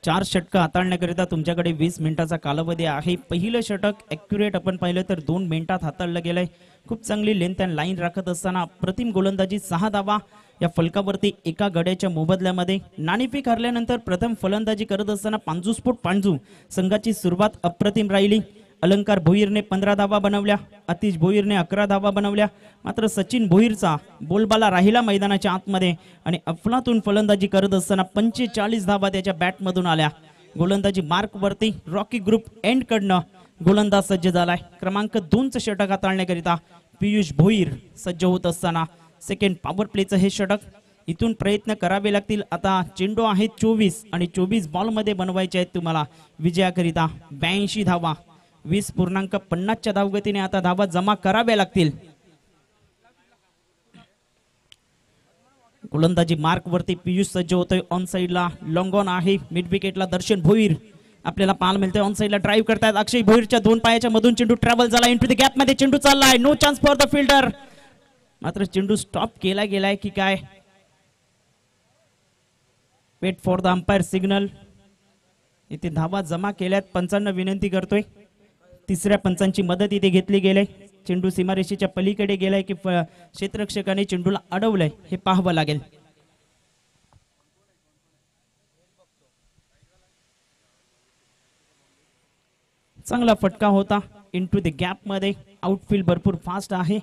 चार षटक हाताळण्याकरिता तुमच्याकडे 20 मिनिटाचा कालावधी आहे. पहिलं षटक ॲक्युरेट आपण पाहिलं तर 2 मिनिटात हाताळलं गेलंय. खूप चांगली लेंथ अँड लाईन राखत असताना अप्रतिम गोलंदाजी. 6 धावा या फलकावरती एका गड्याच्या मोबदल्यामध्ये. नाणेफेक हरल्यानंतर प्रथम फलंदाजी करत असताना पांजू स्पोर्ट पांजू संघाची सुरुवात अप्रतिम राहिली. अलंकार भोईरने 15 धावा बनवल्या. आतिश भोईरने 11 धावा बनवल्या. मात्र सचिन भोईरचा बोलबाला राहिला मैदानाच्या आतमध्ये आणि अफलातून फलंदाजी करत असताना 45 धावा त्याच्या बॅटमधून आल्या. गोलंदाजी मार्क वरती रॉकी ग्रुप एंड कडनं गोलंदाज सज्ज झालाय. क्रमांक 2चं षटक हाताळण्याकरिता पियुष भोईर सज्ज होत असताना सेकंड पॉवर प्लेचं हे षटक. इथून प्रयत्न करावे लागतील. आता चेंडू आहेत 24 आणि 24 बॉल मध्ये बनवायचे आहेत तुम्हाला विजयाकरिता 82 धावा. 20.50च्या धावगतीने आता धावा जमा कराव्या लागतील. गोलंदाजी मार्क वरती पियुष सज्ज होतोय. ऑन साइडला लॉंग ऑन आहे. मिड विकेटला दर्शन भोईर आपल्याला पाहायला मिळतोय. ऑन साइडला ड्राईव्ह करतायत अक्षय भोईरच्या दोन पायाच्या मधून चेंडू ट्रॅव्हल झाला. इंटू द गॅप मध्ये चेंडू चाललाय. No chance for the fielder. मात्र चेंडू स्टॉप केला गेलाय की काय. Wait for the umpire signal. इथे धावा जमा केल्यात. पंचांना विनंती करतोय. तिसऱ्या पंचांची मदत इथे घेतली गेली. चेंडू सीमारेषेच्या पलीकडे गेलाय की क्षेत्ररक्षकाने चेंडूला अडवलंय हे पाहावं लागेल. चांगला फटका होता इनटू द गॅप मध्ये. आउटफील्ड भरपूर फास्ट आहे.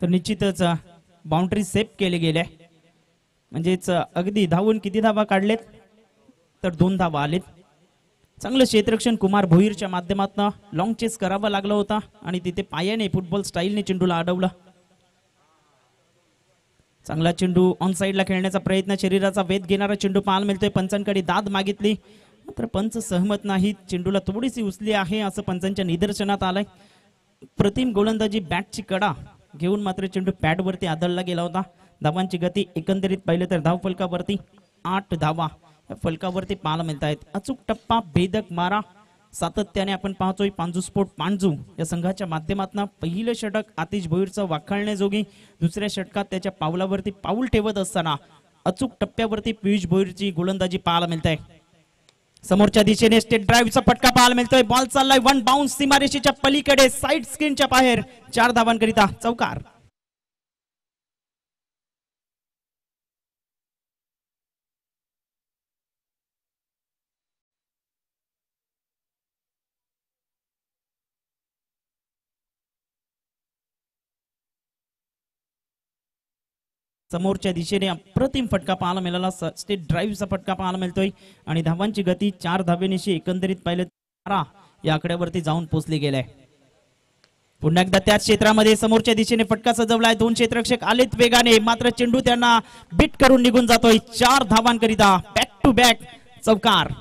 तर निश्चितच बाउंड्री सेफ केले गेले. म्हणजेच अगदी धावून किती धावा काढलेत तर 2 धावा आलेत. चांगलं क्षेत्ररक्षण कुमार भोईरच्या माध्यमातून लॉंग चेस करावा लागला होता आणि तिथे पायाने फुटबॉल स्टाईलने चेंडूला अडवलं. चांगला चेंडू ऑन साइडला खेळण्याचा प्रयत्न. शरीराचा वेध घेणारा चेंडू पाहायला मिळतोय. पंचांकडे दाद मागितली मात्र पंच सहमत नाहीत. चेंडूला थोडीशी उचली आहे असं पंचांच्या निदर्शनात आलंय. प्रतिम गोलंदाजी बॅटची कडा घेऊन मात्र चेंडू पॅड वरती आदळला गेला होता. धावांची गती एकंदरीत पाहिलं तर धाव फलकावरती 8 धावा फलकावरती पाहायला मिळत आहेत. अचूक टप्पा, भेदक मारा सातत्याने आपण पाहतोय. पांजू स्पोर्ट पांजू या संघाच्या माध्यमातून पहिलं षटक आतिश भोईरचं वाखाणण्याजोगी. दुसऱ्या षटकात त्याच्या पावलावरती पाऊल ठेवत असताना अचूक टप्प्यावरती पियुष भोईरची गोलंदाजी पाहायला मिळत आहे. समोरच्या दिशेने स्टेट ड्राईव्हचा फटका पाहायला मिळतोय. बॉल चाललाय 1 बाउन्स सीमारेषेच्या पलीकडे साइड स्क्रीनच्या बाहेर. 4 धावांकरिता चौकार. समोरच्या दिशेने अप्रतिम फटका पाहायला मिळाला. स्टेट ड्राईव्हचा फटका पाहायला मिळतोय आणि धावांची गती 4 धावेनिशी एकंदरीत पाहिलं 12 या आकड्यावरती जाऊन पोहोचले गेले. पुन्हा एकदा त्याच क्षेत्रामध्ये समोरच्या दिशेने फटका सजवलाय. 2 क्षेत्ररक्षक आलेत वेगाने मात्र चेंडू त्यांना बीट करून निघून जातोय. 4 धावांकरिता बॅक टू बॅक चौकार.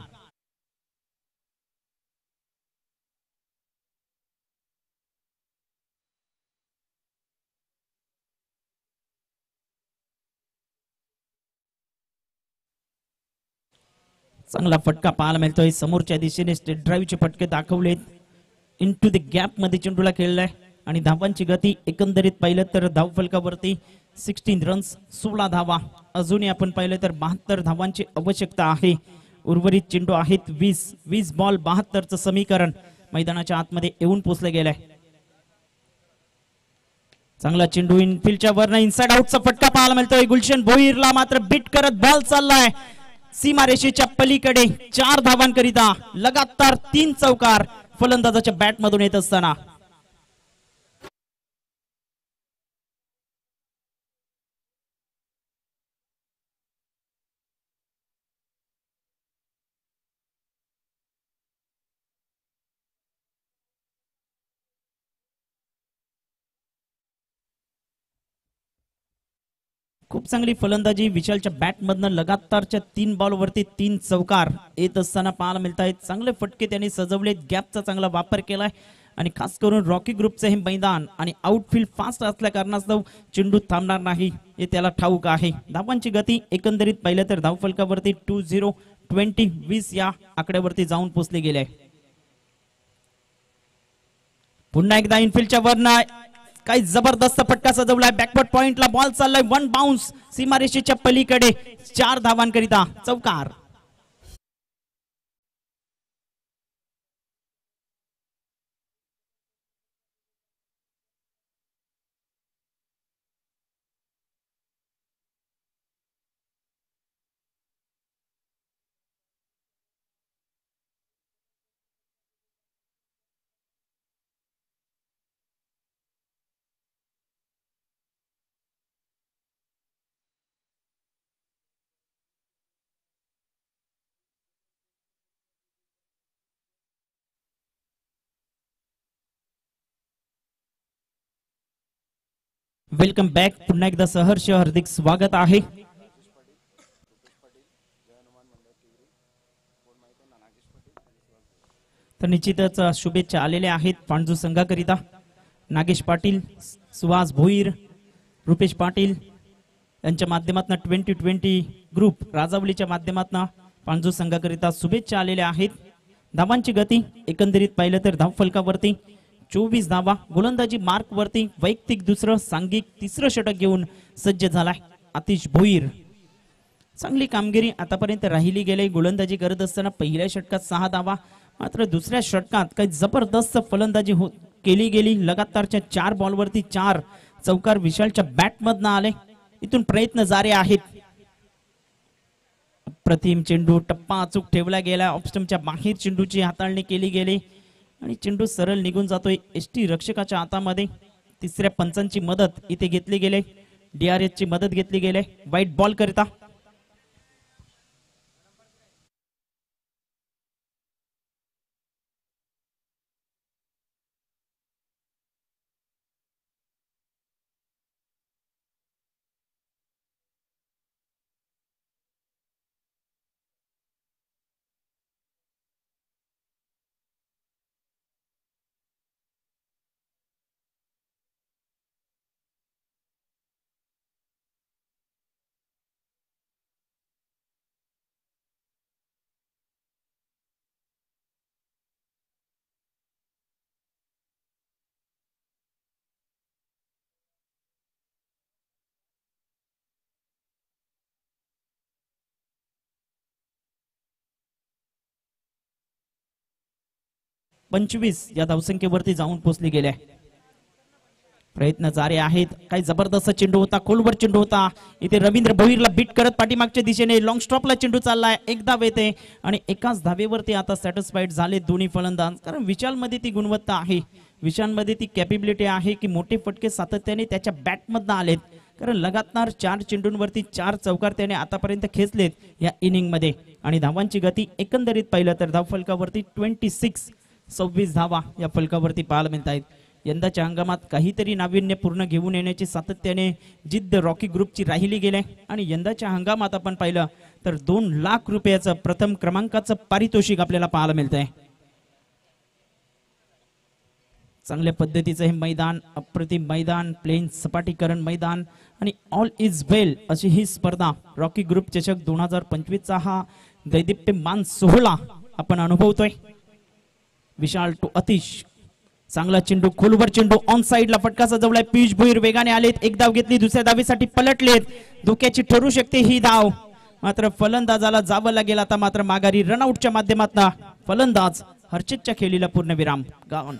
चांगला फटका पाहायला मिळतोय. समोरच्या दिशेने स्टेट ड्राईव्हचे फटके दाखवलेत. इनटू द गॅप मध्ये चेंडूला खेळलाय आणि धावांची गती एकंदरीत पाहिलं तर धाव फलकावरती 16 रन्स 16 धावा. अजूनही आपण पाहिलं तर 72 धावांची आवश्यकता आहे. उर्वरित चेंडू आहेत 20 बॉल 72चं समीकरण मैदानाच्या आतमध्ये येऊन पोहोचले गेलंय. चांगला चेंडू इनफिल्डच्या वरनं इनसाइड आउटचा फटका पाहायला मिळतोय. गुलशन भोईरला मात्र बीट करत बॉल चाललाय सीमारेषेच्या पलीकडे. 4 धावांकरिता लगातार 3 चौकार फलंदाजाच्या बॅट मधून येत असताना. खूप चांगली फलंदाजी विशालच्या बॅट मधनं. लगातारच्या 3 बॉलवरती 3 चौकार येत असताना पाहायला मिळत आहेत. चांगले फटके त्यांनी सजवलेत. गॅपचा चांगला वापर केलाय आणि खास करून रॉकी ग्रुपचे हे मैदान आणि आउटफील्ड फास्ट असल्या कारणास्तव चेंडू थांबणार नाही हे त्याला ठाऊक आहे. धावांची गती एकंदरीत पाहिलं तर धावफलकावरती 20 या आकड्यावरती जाऊन पोहोचले गेले. पुन्हा एकदा इनफिल्डच्या वरनं काही जबरदस्त फटका सजवलाय. बॅकवर्ड पॉइंटला बॉल चाललाय. 1 बाउन्स सीमारेषेच्या पलीकडे. 4 धावांकरिता चौकार. Welcome back. पुन्हा एकदा सहर्ष हार्दिक स्वागत आहे. तर निश्चितच शुभेच्छा आलेल्या आहेत पांडू संघाकरिता. नागेश पाटील, सुहास भोईर, रुपेश पाटील यांच्या माध्यमातून 2020 ग्रुप राजावलीच्या माध्यमातून पांडू संघाकरिता शुभेच्छा आलेल्या आहेत. धावांची गती एकंदरीत पाहिलं तर धाव फलकावरती 24 धावा. गोलंदाजी मार्क वरती वैयक्तिक दुसरं, सांघिक तिसरं षटक घेऊन सज्ज झालाय आतिश भोईर. चांगली कामगिरी आतापर्यंत राहिली गेली. गोलंदाजी करत असताना पहिल्या षटकात 6 धावा, मात्र दुसऱ्या षटकात काही जबरदस्त फलंदाजी केली गेली. लगातारच्या 4 बॉलवरती 4 चौकार विशालच्या बॅटमधनं आले. इथून प्रयत्न जारी आहेत. प्रतिम चेंडू टप्पा अचूक ठेवला गेला. ऑफस्टमच्या बाहेर चेंडूची हाताळणी केली गेली आणि चेंडू सरळ निघून जातोय एसटी रक्षकाच्या हातामध्ये. तिसऱ्या पंचांची मदत इथे घेतली गेली. DRS ची मदत घेतली गेली व्हाईट बॉल करिता. पंचवीस या धावसंख्येवरती जाऊन पोहोचले गेले. प्रयत्न जारी आहेत. काही जबरदस्त चेंडू होता, खोलवर चेंडू होता. इथे रवींद्र भोईरला बीट करत पाठीमागच्या दिशेने लॉंग स्टॉपला चेंडू चाललाय. एक धाव येते आणि एकाच धावेवरती आता सॅटिस्फाईड झाले दोन्ही फलंदाज. कारण विशालमध्ये ती गुणवत्ता आहे, विशालमध्ये ती कॅपेबिलिटी आहे की मोठे फटके सातत्याने त्याच्या बॅटमधनं आलेत. कारण लगातार 4 चेंडूंवरती 4 चौकार त्याने आतापर्यंत खेचलेत या इनिंग मध्ये. आणि धावांची गती एकंदरीत पाहिलं तर धाव फलकावरती 26 धावा या फलकावरती पाहायला मिळत आहेत. यंदाच्या हंगामात काहीतरी नाविन्यपूर्ण घेऊन येण्याची सातत्याने जिद्द रॉकी ग्रुपची राहिली गेली. आणि यंदाच्या हंगामात आपण पाहिलं तर 2 लाख रुपयाचं प्रथम क्रमांकाचं पारितोषिक आपल्याला पाहायला मिळतंय. चांगल्या पद्धतीचं हे मैदान, अप्रतिम मैदान, प्लेन सपाटीकरण मैदान आणि ऑल इज वेल अशी ही स्पर्धा रॉकी ग्रुप चषक 2025 हा दैदिप्यमान सोहळा आपण अनुभवतोय. विशाल टू अतिश, चांगला चेंडू, खोलवर चेंडू, ऑन साइडला फटका सजवलाय. पियुष भोईर वेगाने आलेत. एक धाव घेतली, दुसऱ्या धावेसाठी पलटलेत. धोक्याची ठरू शकते ही धाव, मात्र फलंदाजाला जावं लागेल आता मात्र माघारी. रनआउटच्या माध्यमातून फलंदाज हर्षितच्या खेळीला पूर्णविराम. गावन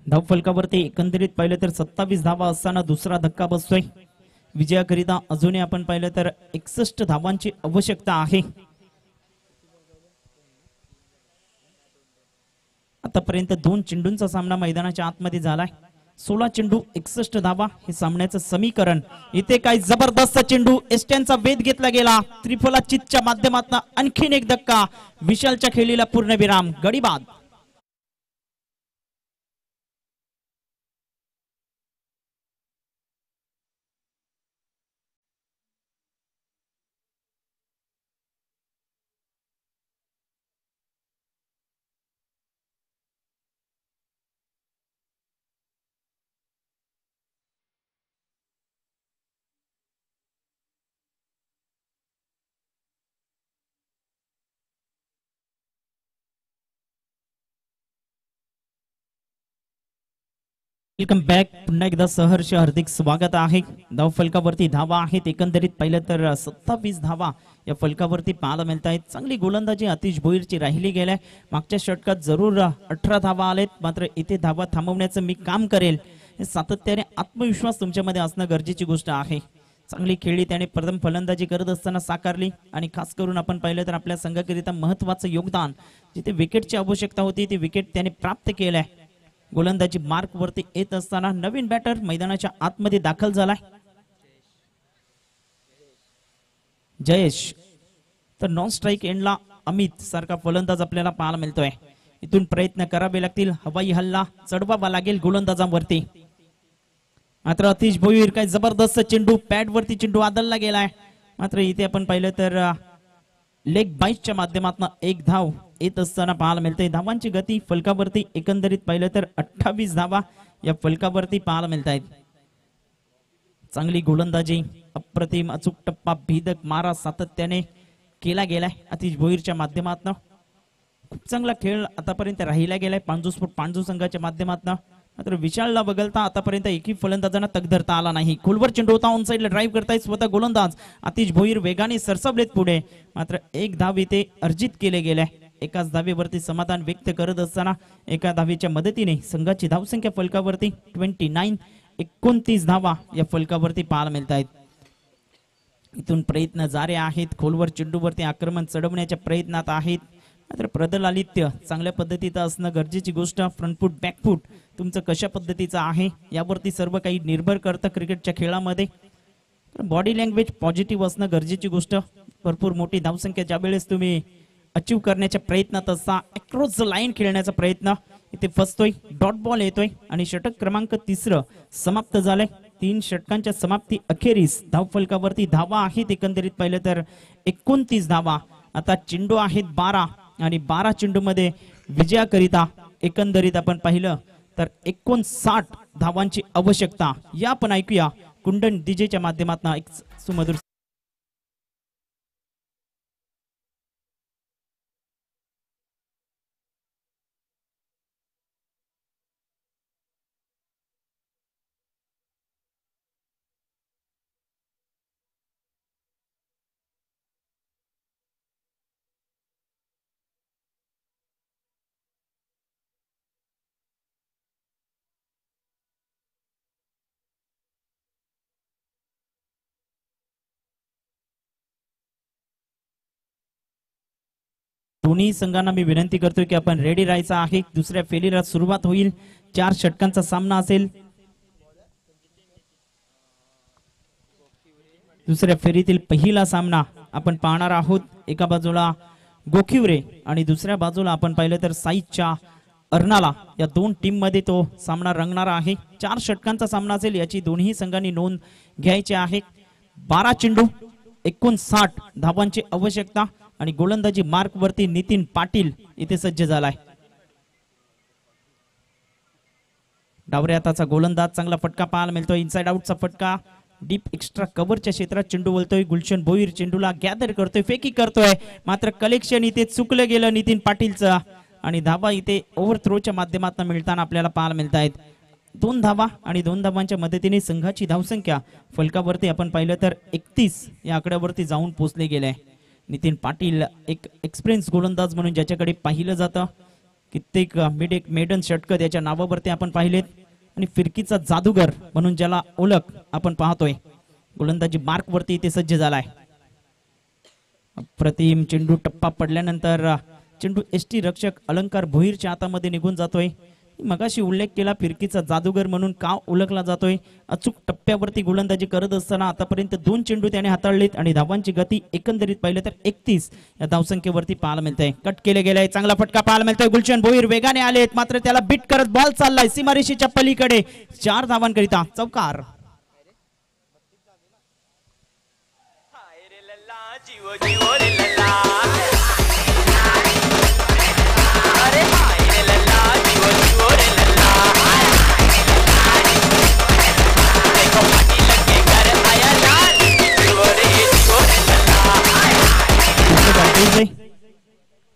धाव फलकावरती एकंदरीत पाहिलं तर 27 धावा असताना दुसरा धक्का बसतोय. विजयाकरिता अजूनही आपण पाहिलं तर 61 धावांची आवश्यकता आहे. आतापर्यंत 2 चेंडूंचा सामना मैदानाच्या आतमध्ये झालाय. 16 चेंडू 61 धावा हे सामन्याचं समीकरण. इथे काय जबरदस्त चेंडू, एस्ट्यांचा वेध घेतला गेला. त्रिफला चितच्या माध्यमातून आणखीन एक धक्का. विशालच्या खेळीला पूर्णविराम. गडीबाद. Welcome back. पुन्हा एकदा सहर्ष हार्दिक स्वागत आहे. धाव फलकावरती धावा आहेत एकंदरीत पाहिलं तर 27 धावा या फलकावरती पाहायला मिळत आहेत. चांगली गोलंदाजी आतिश भोईरची राहिली गेल्या. मागच्या षटकात जरूर 18 धावा आलेत, मात्र इथे धावा थांबवण्याचं मी काम करेल हे सातत्याने आत्मविश्वास तुमच्यामध्ये असणं गरजेची गोष्ट आहे. चांगली खेळली त्याने प्रथम फलंदाजी करत असताना साकारली आणि खास करून आपण पाहिलं तर आपल्या संघाकरिता महत्वाचं योगदान जिथे विकेटची आवश्यकता होती ती विकेट त्याने प्राप्त केलंय. गोलंदाजी मार्क वरती येत असताना नवीन बॅटर मैदानाच्या आतमध्ये दाखल झालाय जयेश. तर नॉन स्ट्राईक एंडला अमित सारखा फलंदाज आपल्याला पाहायला मिळतोय. इथून प्रयत्न करावे लागतील, हवाई हल्ला चढवावा लागेल गोलंदाजांवरती. मात्र अतिश भोईर काय जबरदस्त चेंडू पॅड वरती चेंडू आदलला गेलाय. मात्र इथे आपण पाहिलं तर लेग बाईटच्या माध्यमातून एक धाव येत असताना पाहायला मिळते. धावांची गती फलकावरती एकंदरीत पाहिलं तर 28 धावा या फलकावरती पाहायला मिळत आहेत. चांगली गोलंदाजी, अप्रतिम अचूक टप्पा, भेदक मारा सातत्याने केला गेलाय अतिश भोईरच्या माध्यमातून. खूप चांगला खेळ आतापर्यंत राहिला गेलाय पांजू संघाच्या माध्यमातून. मात्र विशालला वगळता आतापर्यंत एकही फलंदाजांना तग धरता आला नाही. खोलवर चेंडू होता, ऑन साइडला ड्राईव्ह करतायत स्वतः गोलंदाज आतिश भोईर वेगाने सरसावलेत पुढे. मात्र एक धाव इथे अर्जित केले गेले. एकाच धावेवरती समाधान व्यक्त करत असताना एका धावेच्या मदतीने संघाची धावसंख्या फलकावरती 29 धावा या फलकावरती पाहायला मिळत आहेत. इथून प्रयत्न जारे आहेत, खोलवर चेंडूवरती आक्रमण चढवण्याच्या प्रयत्नात आहेत. मात्र प्रदलालित्य चांगल्या पद्धतीचं असणं गरजेची गोष्ट. फ्रंटफूट बॅकफूट तुमचं कशा पद्धतीचं आहे यावरती सर्व काही निर्भर करतं क्रिकेटच्या खेळामध्ये. बॉडी लँग्वेज पॉझिटिव्ह असणं गरजेची गोष्ट. भरपूर मोठी धावसंख्या ज्या वेळेस तुम्ही अचीव करण्याच्या प्रयत्नात असता, अक्रॉस द लाईन खेळण्याचा प्रयत्न इथे फसतोय. डॉट बॉल येतोय आणि षटक क्रमांक 3 समाप्त झालंय. 3 षटकांच्या समाप्ती अखेरीस धाव फलकावरती धावा आहेत एकंदरीत पाहिलं तर 29 धावा. आता चेंडू आहेत 12 आणि 12 चेंडू मध्ये विजयाकरिता एकंदरीत आपण पाहिलं तर 59 धावांची आवश्यकता. या आपण ऐकूया कुंडन डीजेच्या माध्यमातून एक सुमधुर. दोन्ही संघांना मी विनंती करतोय की आपण रेडी राहायचं आहे. दुसऱ्या फेरीला सुरुवात होईल. 4 षटकांचा सामना असेल. दुसऱ्या फेरीतील पहिला सामना आपण पाहणार आहोत. एका बाजूला गोखिवरे आणि दुसऱ्या बाजूला आपण पाहिलं तर साईच्या अर्नाला. या 2 टीम मध्ये तो सामना रंगणार आहे. 4 षटकांचा सामना असेल याची दोन्ही संघांनी नोंद घ्यायची आहे. 12 चेंडू 59 धावांची आवश्यकता आणि गोलंदाजी मार्क वरती नितीन पाटील इथे सज्ज झालाय. डावऱ्या हाताचा गोलंदाज, चांगला फटका पाहायला मिळतोय. इनसाइड आउटचा फटका, डीप एक्स्ट्रा कव्हरच्या क्षेत्रात चेंडू बोलतोय. गुलशन भोईर चेंडूला गॅदर करतोय, फेकी करतोय. मात्र कलेक्शन इथे चुकलं गेलं नितीन पाटीलचं आणि धावा इथे ओव्हरथ्रोच्या माध्यमातून मिळताना आपल्याला पाहायला मिळत आहेत. 2 धावा आणि 2 धावांच्या मदतीने संघाची धावसंख्या फलकावरती आपण पाहिलं तर 31 या आकड्यावरती जाऊन पोहोचले गेले. नितीन पाटील एक एक्सपिरियन्स गोलंदाज म्हणून ज्याच्याकडे पाहिलं जातं. कित्येक मेडन षटक त्याच्या नावावरती आपण पाहिलेत आणि फिरकीचा जादूगर म्हणून ज्याला ओळख आपण पाहतोय. गोलंदाजी मार्क वरती इथे सज्ज झालाय. अप्रतिम चेंडू टप्पा पडल्यानंतर चेंडू एसटी रक्षक अलंकार भोईरच्या हातामध्ये निघून जातोय. मगाशी उल्लेख केला फिरकीचा जादूगर म्हणून का ओळखला जातोय. अचूक टप्प्यावरती गोलंदाजी करत असताना आतापर्यंत 2 चेंडू त्याने हाताळलेत आणि धावांची गती एकंदरीत पाहिलं तर 31 या धावसंख्येवरती पाहायला मिळतंय. कट केले गेलाय, चांगला फटका पाहायला मिळतोय. गुलशन भोईर वेगाने आलेत मात्र त्याला बीट करत बॉल चाललाय सीमारेषेच्या पलीकडे. 4 धावांकरिता चौकार.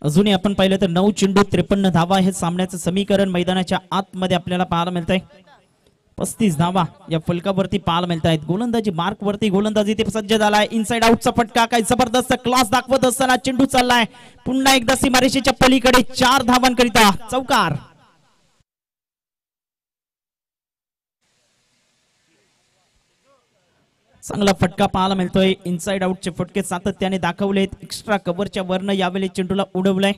अजूनही आपण पाहिलं तर 9 चेंडू 53 धावा हे सामन्याचं समीकरण मैदानाच्या आतमध्ये आपल्याला पाहायला मिळतंय. 35 धावा या फलकावरती पाहायला मिळत आहेत. गोलंदाजी मार्क वरती गोलंदाजी ते सज्ज झालाय. इनसाइड आउटचा फटका, काय जबरदस्त क्लास दाखवत असताना चेंडू चाललाय पुन्हा एकदा सीमारेषेच्या पलीकडे. 4 धावांकरिता चौकार. चांगला फटका पाहायला मिळतोय. इनसाइड आउटचे फटके सातत्याने दाखवलेत. एक्स्ट्रा कव्हरच्या वरनं यावेळी चेंडूला उडवलंय.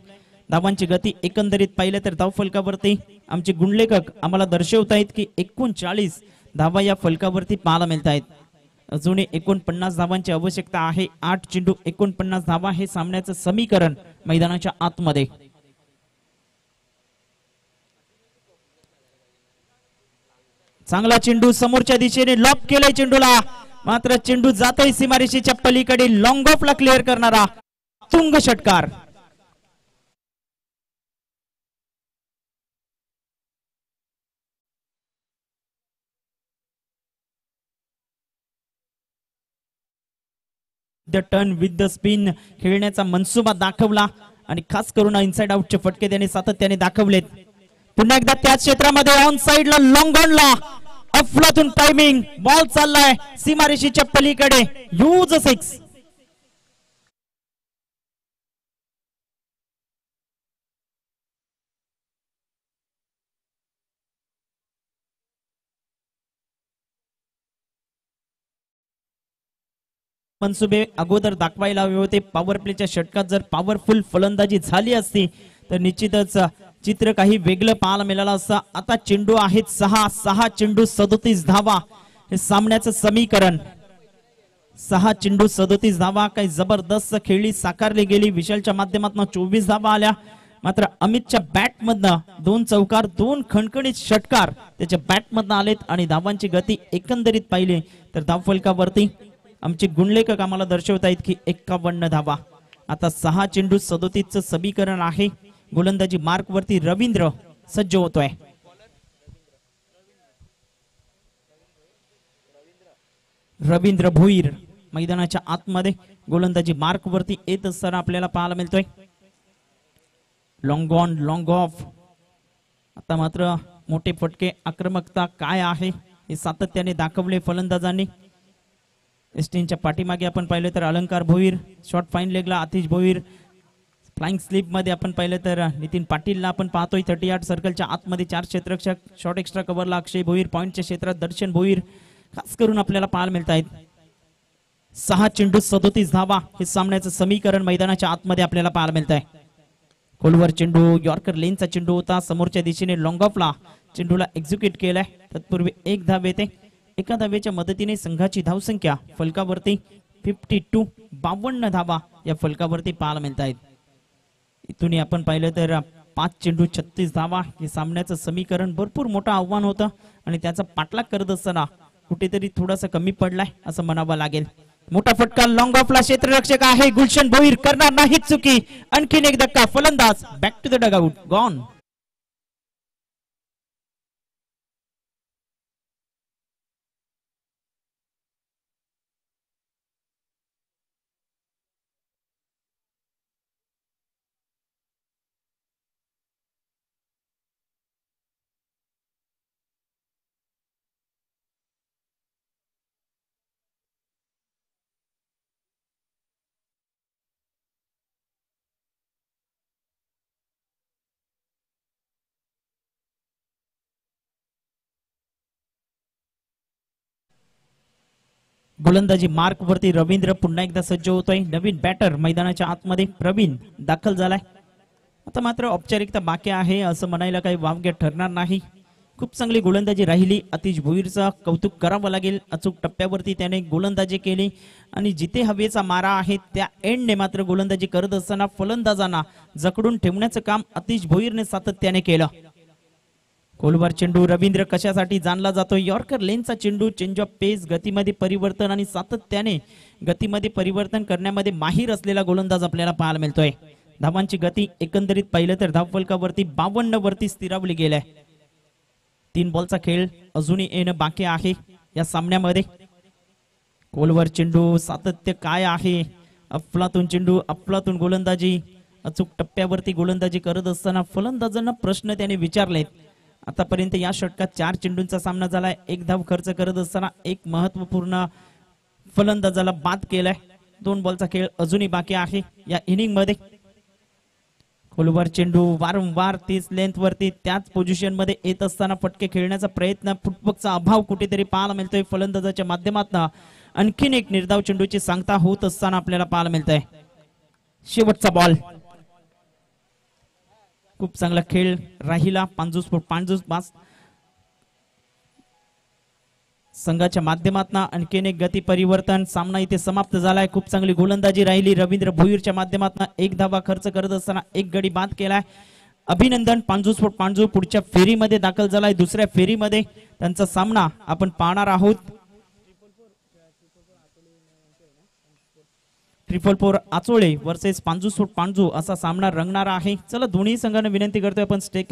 धावांची गती एकंदरीत पाहिलं तर धाव फलकावरती आमचे गुणलेखक आम्हाला दर्शवतायत की 39 धावा या फलकावरती पाहायला मिळत आहेत. अजूनही 49 धावांची आवश्यकता आहे. 8 चेंडू 49 धावा हे सामन्याचं समीकरण मैदानाच्या आतमध्ये. चांगला चेंडू समोरच्या दिशेने लॉक केलाय चेंडूला, मात्र चेंडू जातोय सीमारेषेच्या पलीकडे. लॉंग ऑफला क्लिअर करणारा तुंग षटकार. The turn with the spin खेळण्याचा मनसुबा दाखवला आणि खास करून इनसाइड आउटचे फटके त्याने सातत्याने दाखवलेत. पुन्हा एकदा त्याच क्षेत्रामध्ये ऑन साइडला लॉंग ऑनला अफलातून टायमिंग बॉल चाललाय सीमारेषेच्या पलीकडे. ह्यूज 6. मनसुबे अगोदर दाखवायला हवे होते. पॉवर प्लेच्या षटकात जर पॉवरफुल फलंदाजी झाली असती तर निश्चितच चित्र काही वेगळं पाहायला मिळालं असतं. आता चेंडू आहेत 6 चेंडू 37 धावा हे सामन्याचं समीकरण. 6 चेंडू 37 धावा. काही जबरदस्त खेळी साकारली गेली. विशालच्या माध्यमातून 24 धावा आल्या, मात्र अमितच्या बॅट मधनं 2 चौकार 2 खणखणीत षटकार त्याच्या बॅट मधनं आलेत आणि धावांची गती एकंदरीत पाहिली तर धावफलकावरती आमचे गुणलेखक आम्हाला दर्शवतायत की 51 धावा. आता 6 चेंडू 37चं समीकरण आहे. गोलंदाजी मार्क वरती रवींद्र सज्ज होतोय. रवींद्र भोईर मैदानाच्या आतमध्ये गोलंदाजी मार्क वरती येत असताना आपल्याला पाहायला मिळतोय. Long on long of. आता मात्र मोठे फटके आक्रमकता काय आहे हे सातत्याने दाखवले फलंदाजांनी. एस्टीनच्या पाठीमागे आपण पाहिलं तर अलंकार भोईर, शॉर्ट फाईन लेगला आतिश भोईर, फ्लाइंग स्लिप मध्ये आपण पाहिलं तर नितीन पाटीलला आपण पाहतोय. 38 सर्कलच्या आतमध्ये 4 क्षेत्ररक्षक. शॉर्ट एक्स्ट्रा कव्हरला अक्षय भोईर, पॉइंटच्या क्षेत्रात दर्शन भोईर खास करून आपल्याला पाहायला मिळत आहेत. 6 चेंडू 37 धावा हे सामन्याचं समीकरण मैदानाच्या आतमध्ये आपल्याला पाहायला मिळत आहे. खोलवर चेंडू यॉर्कर लेनचा चेंडू होता. समोरच्या दिशेने लॉंग ऑफला चेंडूला एक्झिक्यूट केलाय. तत्पूर्वी 1 धाव येते. एका धावेच्या मदतीने संघाची धावसंख्या फलकावरती 52 52 धावा या फलकावरती पाहायला मिळत आहेत. इथून आपण पाहिलं तर 5 चेंडू 36 धावा हे सामन्याचं समीकरण भरपूर मोठं आव्हान होतं आणि त्याचा पाठलाग करत असताना कुठेतरी थोडासा कमी पडलाय असं म्हणावं लागेल. मोठा फटका लॉंग ऑफला क्षेत्ररक्षक आहे गुलशन भोईर, करणार नाही चुकी. आणखीन एक धक्का. फलंदाज back to the dugout gone. गोलंदाजी मार्क वरती रवींद्र पुन्हा एकदा सज्ज होतोय. नवीन बॅटर मैदानाच्या आतमध्ये प्रवीण दाखल झालाय. आता मात्र औपचारिकता बाकी आहे असं म्हणायला काही वावगे ठरणार नाही. खूप चांगली गोलंदाजी राहिली. आतिश भोईरचा कौतुक करावं लागेल. अचूक टप्प्यावरती त्याने गोलंदाजी केली आणि जिथे हवेचा मारा आहे त्या एंडने मात्र गोलंदाजी करत असताना फलंदाजांना जकडून ठेवण्याचं काम आतिश भोईरने सातत्याने केलं. खोलवर चेंडू रवींद्र कशासाठी जाणला जातोय. यॉर्कर लेनचा चेंडू. चेंज ऑफ पेस, गतीमध्ये परिवर्तन आणि सातत्याने गतीमध्ये परिवर्तन करण्यामध्ये माहीर असलेला गोलंदाज आपल्याला पाहायला मिळतोय. धावांची गती एकंदरीत पाहिलं तर धावफलकावरती 52 वरती स्थिरावली गेलाय. 3 बॉलचा खेळ अजूनही येणं बाकी आहे या सामन्यामध्ये. खोलवर चेंडू. सातत्य काय आहे. अफलातून चेंडू, अफलातून गोलंदाजी. अचूक टप्प्यावरती गोलंदाजी करत असताना फलंदाजांना प्रश्न त्याने विचारलेत. आतापर्यंत या षटकात 4 चेंडूंचा सामना झालाय. 1 धाव खर्च करत असताना एक महत्वपूर्ण फलंदाजाला बाद केलाय. 2 बॉलचा खेळ अजूनही बाकी आहे या इनिंग मध्ये. खोलवर चेंडू. वारंवार 30 लेंथ वरती त्याच पोझिशन मध्ये येत असताना फटके खेळण्याचा प्रयत्न. फुटबॉलचा अभाव कुठेतरी पाहायला मिळतोय फलंदाजाच्या माध्यमातून आणखीन एक निर्धाव चेंडूची सांगता होत असताना आपल्याला पाहायला मिळतंय. शेवटचा बॉल, खूप चांगला खेळ राहिला. पांजूस बास संघाच्या माध्यमातून आणखीन एक गती परिवर्तन. सामना इथे समाप्त झालाय. खूप चांगली गोलंदाजी राहिली. रवींद्र भोईरच्या माध्यमातून एक धावा खर्च करत असताना एक गडी बाद केलाय. अभिनंदन. पांजू पुढच्या फेरीमध्ये दाखल झालाय. दुसऱ्या फेरीमध्ये त्यांचा सामना आपण पाहणार आहोत. 444 आचोळे वर्सेस पांजू असा सामना रंगणार आहे. चला दोन्ही संघांना विनंती करतोय आपण स्टेक